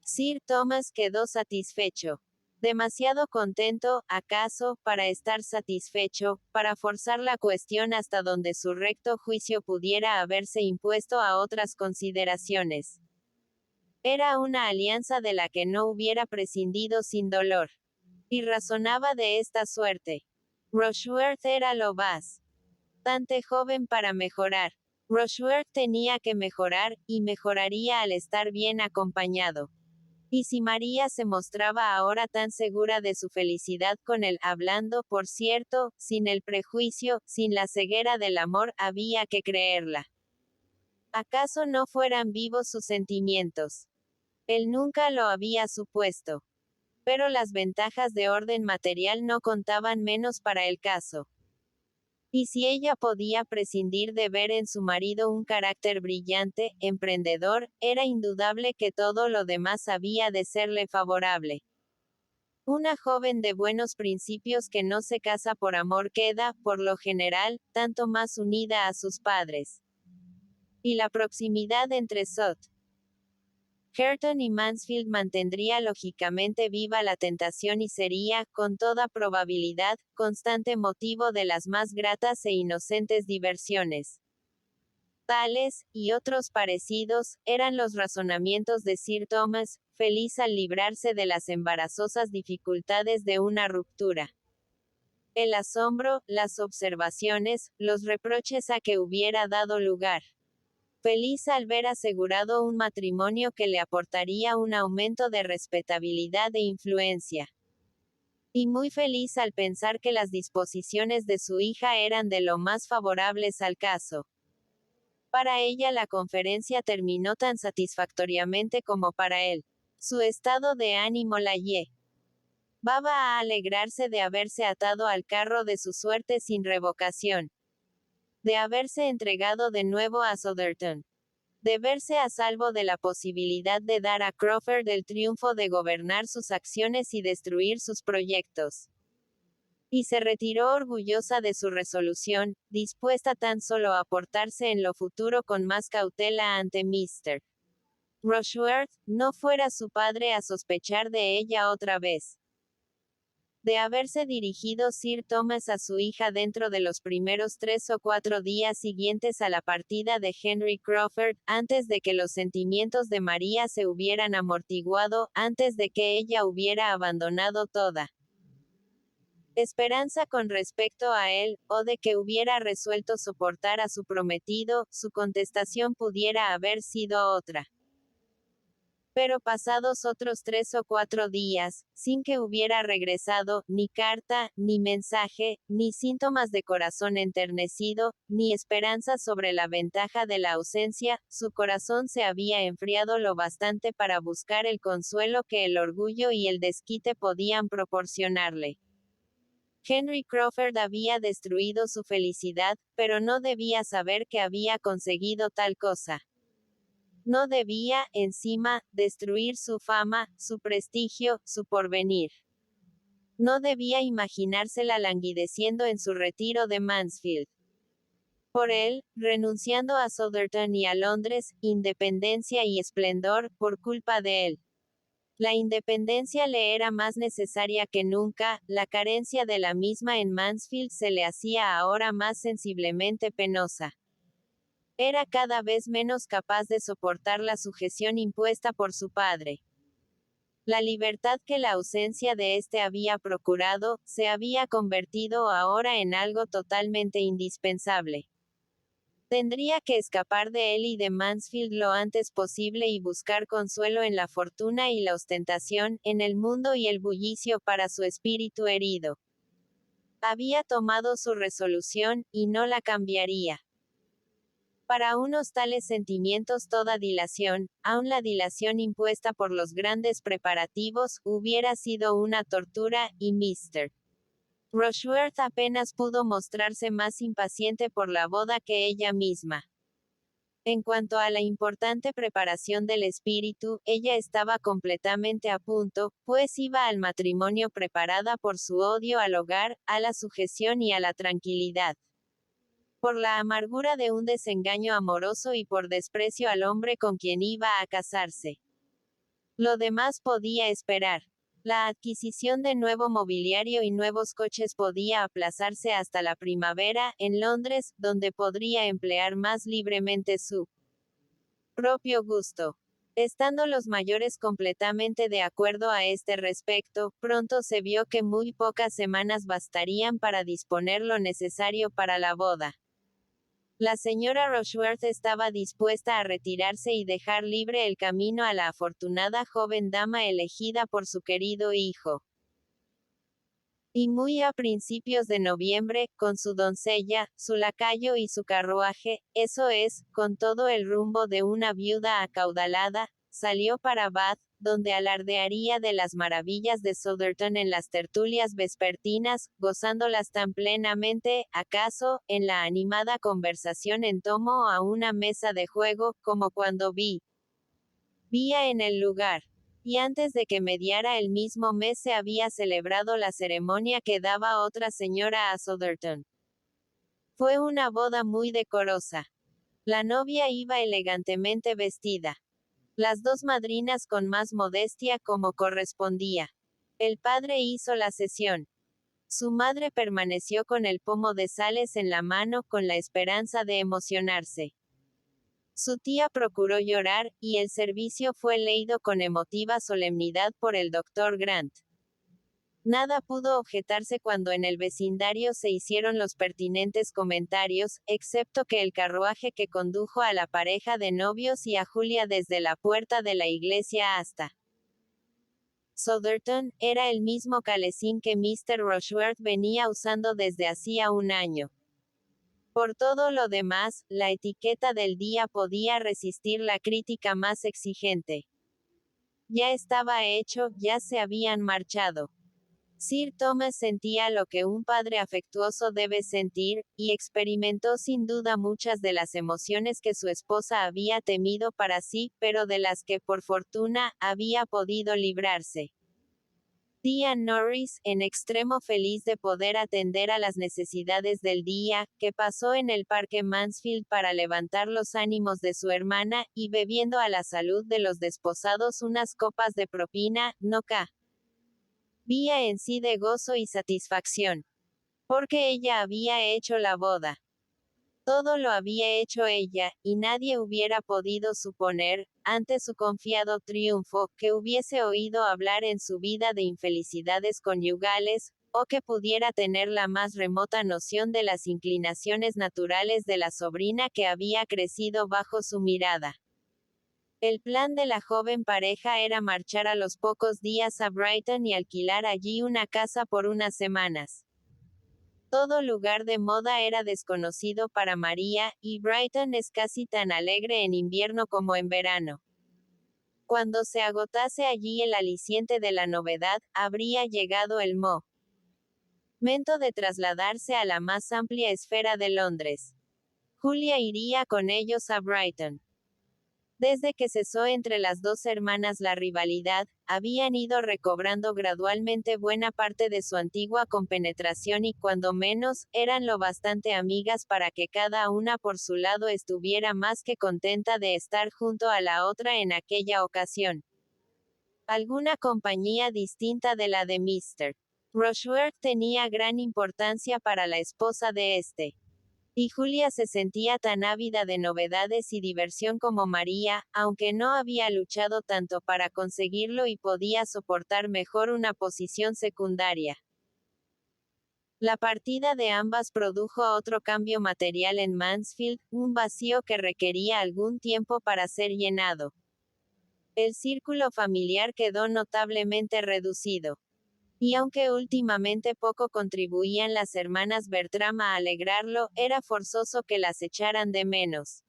Sir Thomas quedó satisfecho. Demasiado contento, acaso, para estar satisfecho, para forzar la cuestión hasta donde su recto juicio pudiera haberse impuesto a otras consideraciones. Era una alianza de la que no hubiera prescindido sin dolor. Y razonaba de esta suerte. Rushworth era lo bastante joven para mejorar. Rushworth tenía que mejorar, y mejoraría al estar bien acompañado. Y si María se mostraba ahora tan segura de su felicidad con él, hablando, por cierto, sin el prejuicio, sin la ceguera del amor, había que creerla. ¿Acaso no fueran vivos sus sentimientos? Él nunca lo había supuesto. Pero las ventajas de orden material no contaban menos para el caso. Y si ella podía prescindir de ver en su marido un carácter brillante, emprendedor, era indudable que todo lo demás había de serle favorable. Una joven de buenos principios que no se casa por amor queda, por lo general, tanto más unida a sus padres. Y la proximidad entre Hareton y Mansfield mantendría lógicamente viva la tentación y sería, con toda probabilidad, constante motivo de las más gratas e inocentes diversiones. Tales, y otros parecidos, eran los razonamientos de Sir Thomas, feliz al librarse de las embarazosas dificultades de una ruptura. El asombro, las observaciones, los reproches a que hubiera dado lugar. Feliz al ver asegurado un matrimonio que le aportaría un aumento de respetabilidad e influencia. Y muy feliz al pensar que las disposiciones de su hija eran de lo más favorables al caso. Para ella la conferencia terminó tan satisfactoriamente como para él. Su estado de ánimo la llevaba a alegrarse de haberse atado al carro de su suerte sin revocación. De haberse entregado de nuevo a Sotherton. De verse a salvo de la posibilidad de dar a Crawford el triunfo de gobernar sus acciones y destruir sus proyectos. Y se retiró orgullosa de su resolución, dispuesta tan solo a portarse en lo futuro con más cautela ante Mr. Rushworth, no fuera su padre a sospechar de ella otra vez. De haberse dirigido Sir Thomas a su hija dentro de los primeros 3 o 4 días siguientes a la partida de Henry Crawford, antes de que los sentimientos de María se hubieran amortiguado, antes de que ella hubiera abandonado toda esperanza con respecto a él, o de que hubiera resuelto soportar a su prometido, su contestación pudiera haber sido otra. Pero pasados otros 3 o 4 días, sin que hubiera regresado, ni carta, ni mensaje, ni síntomas de corazón enternecido, ni esperanza sobre la ventaja de la ausencia, su corazón se había enfriado lo bastante para buscar el consuelo que el orgullo y el desquite podían proporcionarle. Henry Crawford había destruido su felicidad, pero no debía saber que había conseguido tal cosa. No debía, encima, destruir su fama, su prestigio, su porvenir. No debía imaginársela languideciendo en su retiro de Mansfield. Por él, renunciando a Southerton y a Londres, independencia y esplendor, por culpa de él. La independencia le era más necesaria que nunca, la carencia de la misma en Mansfield se le hacía ahora más sensiblemente penosa. Era cada vez menos capaz de soportar la sujeción impuesta por su padre. La libertad que la ausencia de éste había procurado, se había convertido ahora en algo totalmente indispensable. Tendría que escapar de él y de Mansfield lo antes posible y buscar consuelo en la fortuna y la ostentación, en el mundo y el bullicio para su espíritu herido. Había tomado su resolución, y no la cambiaría. Para unos tales sentimientos toda dilación, aun la dilación impuesta por los grandes preparativos, hubiera sido una tortura, y Mr. Rushworth apenas pudo mostrarse más impaciente por la boda que ella misma. En cuanto a la importante preparación del espíritu, ella estaba completamente a punto, pues iba al matrimonio preparada por su odio al hogar, a la sujeción y a la tranquilidad. Por la amargura de un desengaño amoroso y por desprecio al hombre con quien iba a casarse. Lo demás podía esperar. La adquisición de nuevo mobiliario y nuevos coches podía aplazarse hasta la primavera, en Londres, donde podría emplear más libremente su propio gusto. Estando los mayores completamente de acuerdo a este respecto, pronto se vio que muy pocas semanas bastarían para disponer lo necesario para la boda. La señora Rushworth estaba dispuesta a retirarse y dejar libre el camino a la afortunada joven dama elegida por su querido hijo. Y muy a principios de noviembre, con su doncella, su lacayo y su carruaje, eso es, con todo el rumbo de una viuda acaudalada, salió para Bath, donde alardearía de las maravillas de Southerton en las tertulias vespertinas, gozándolas tan plenamente, acaso, en la animada conversación en torno a una mesa de juego, como cuando vía en el lugar. Y antes de que mediara el mismo mes se había celebrado la ceremonia que daba otra señora a Southerton. Fue una boda muy decorosa. La novia iba elegantemente vestida. Las dos madrinas con más modestia como correspondía. El padre hizo la cesión. Su madre permaneció con el pomo de sales en la mano con la esperanza de emocionarse. Su tía procuró llorar, y el servicio fue leído con emotiva solemnidad por el doctor Grant. Nada pudo objetarse cuando en el vecindario se hicieron los pertinentes comentarios, excepto que el carruaje que condujo a la pareja de novios y a Julia desde la puerta de la iglesia hasta Southerton, era el mismo calesín que Mr. Rushworth venía usando desde hacía un año. Por todo lo demás, la etiqueta del día podía resistir la crítica más exigente. Ya estaba hecho, ya se habían marchado. Sir Thomas sentía lo que un padre afectuoso debe sentir, y experimentó sin duda muchas de las emociones que su esposa había temido para sí, pero de las que, por fortuna, había podido librarse. Tía Norris, en extremo feliz de poder atender a las necesidades del día, que pasó en el parque Mansfield para levantar los ánimos de su hermana, y bebiendo a la salud de los desposados unas copas de propina, no vía en sí de gozo y satisfacción. Porque ella había hecho la boda. Todo lo había hecho ella, y nadie hubiera podido suponer, ante su confiado triunfo, que hubiese oído hablar en su vida de infelicidades conyugales, o que pudiera tener la más remota noción de las inclinaciones naturales de la sobrina que había crecido bajo su mirada. El plan de la joven pareja era marchar a los pocos días a Brighton y alquilar allí una casa por unas semanas. Todo lugar de moda era desconocido para María, y Brighton es casi tan alegre en invierno como en verano. Cuando se agotase allí el aliciente de la novedad, habría llegado el momento de trasladarse a la más amplia esfera de Londres. Julia iría con ellos a Brighton. Desde que cesó entre las dos hermanas la rivalidad, habían ido recobrando gradualmente buena parte de su antigua compenetración y cuando menos, eran lo bastante amigas para que cada una por su lado estuviera más que contenta de estar junto a la otra en aquella ocasión. Alguna compañía distinta de la de Mr. Rushworth tenía gran importancia para la esposa de este. Y Julia se sentía tan ávida de novedades y diversión como María, aunque no había luchado tanto para conseguirlo y podía soportar mejor una posición secundaria. La partida de ambas produjo otro cambio material en Mansfield, un vacío que requería algún tiempo para ser llenado. El círculo familiar quedó notablemente reducido. Y aunque últimamente poco contribuían las hermanas Bertram a alegrarlo, era forzoso que las echaran de menos.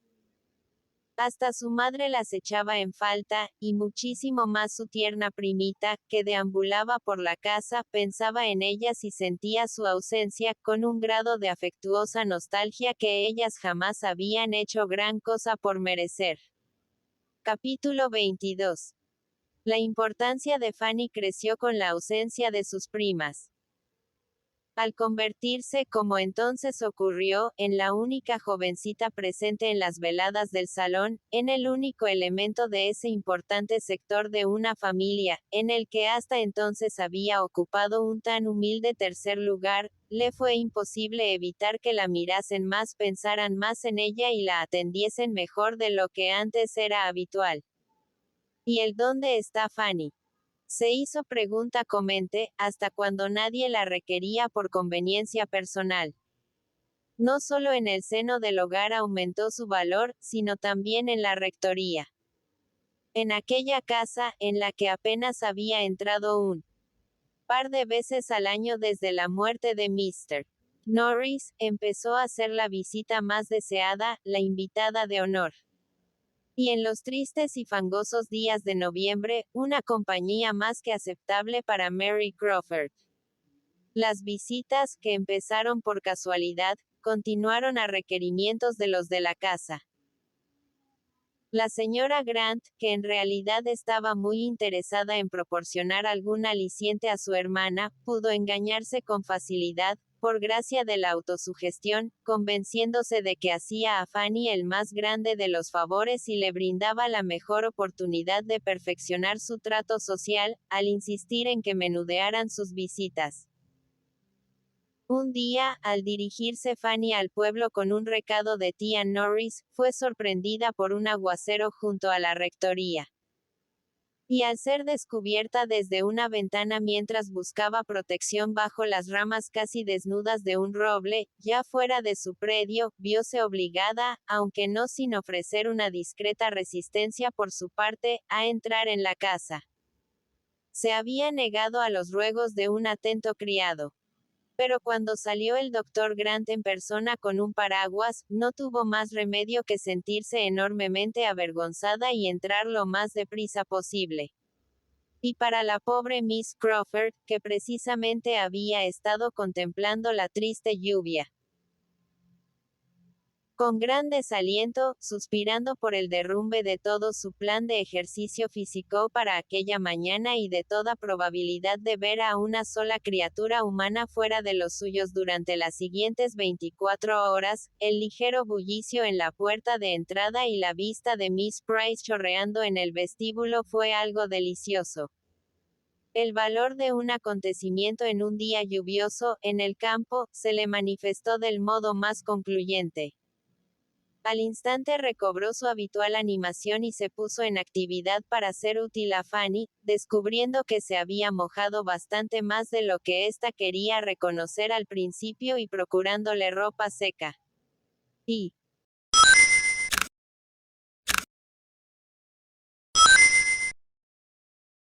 Hasta su madre las echaba en falta, y muchísimo más su tierna primita, que deambulaba por la casa, pensaba en ellas y sentía su ausencia, con un grado de afectuosa nostalgia que ellas jamás habían hecho gran cosa por merecer. Capítulo 22. La importancia de Fanny creció con la ausencia de sus primas. Al convertirse, como entonces ocurrió, en la única jovencita presente en las veladas del salón, en el único elemento de ese importante sector de una familia, en el que hasta entonces había ocupado un tan humilde tercer lugar, le fue imposible evitar que la mirasen más, pensaran más en ella y la atendiesen mejor de lo que antes era habitual. ¿Y el dónde está Fanny? Se hizo pregunta comente, hasta cuando nadie la requería por conveniencia personal. No solo en el seno del hogar aumentó su valor, sino también en la rectoría. En aquella casa, en la que apenas había entrado un par de veces al año desde la muerte de Mr. Norris, empezó a ser la visita más deseada, la invitada de honor. Y en los tristes y fangosos días de noviembre, una compañía más que aceptable para Mary Crawford. Las visitas, que empezaron por casualidad, continuaron a requerimientos de los de la casa. La señora Grant, que en realidad estaba muy interesada en proporcionar algún aliciente a su hermana, pudo engañarse con facilidad, por gracia de la autosugestión, convenciéndose de que hacía a Fanny el más grande de los favores y le brindaba la mejor oportunidad de perfeccionar su trato social, al insistir en que menudearan sus visitas. Un día, al dirigirse Fanny al pueblo con un recado de tía Norris, fue sorprendida por un aguacero junto a la rectoría. Y al ser descubierta desde una ventana mientras buscaba protección bajo las ramas casi desnudas de un roble, ya fuera de su predio, vióse obligada, aunque no sin ofrecer una discreta resistencia por su parte, a entrar en la casa. Se había negado a los ruegos de un atento criado. Pero cuando salió el doctor Grant en persona con un paraguas, no tuvo más remedio que sentirse enormemente avergonzada y entrar lo más deprisa posible. Y para la pobre Miss Crawford, que precisamente había estado contemplando la triste lluvia, con gran desaliento, suspirando por el derrumbe de todo su plan de ejercicio físico para aquella mañana y de toda probabilidad de ver a una sola criatura humana fuera de los suyos durante las siguientes 24 horas, el ligero bullicio en la puerta de entrada y la vista de Miss Price chorreando en el vestíbulo fue algo delicioso. El valor de un acontecimiento en un día lluvioso, en el campo, se le manifestó del modo más concluyente. Al instante recobró su habitual animación y se puso en actividad para ser útil a Fanny, descubriendo que se había mojado bastante más de lo que ésta quería reconocer al principio y procurándole ropa seca. Y,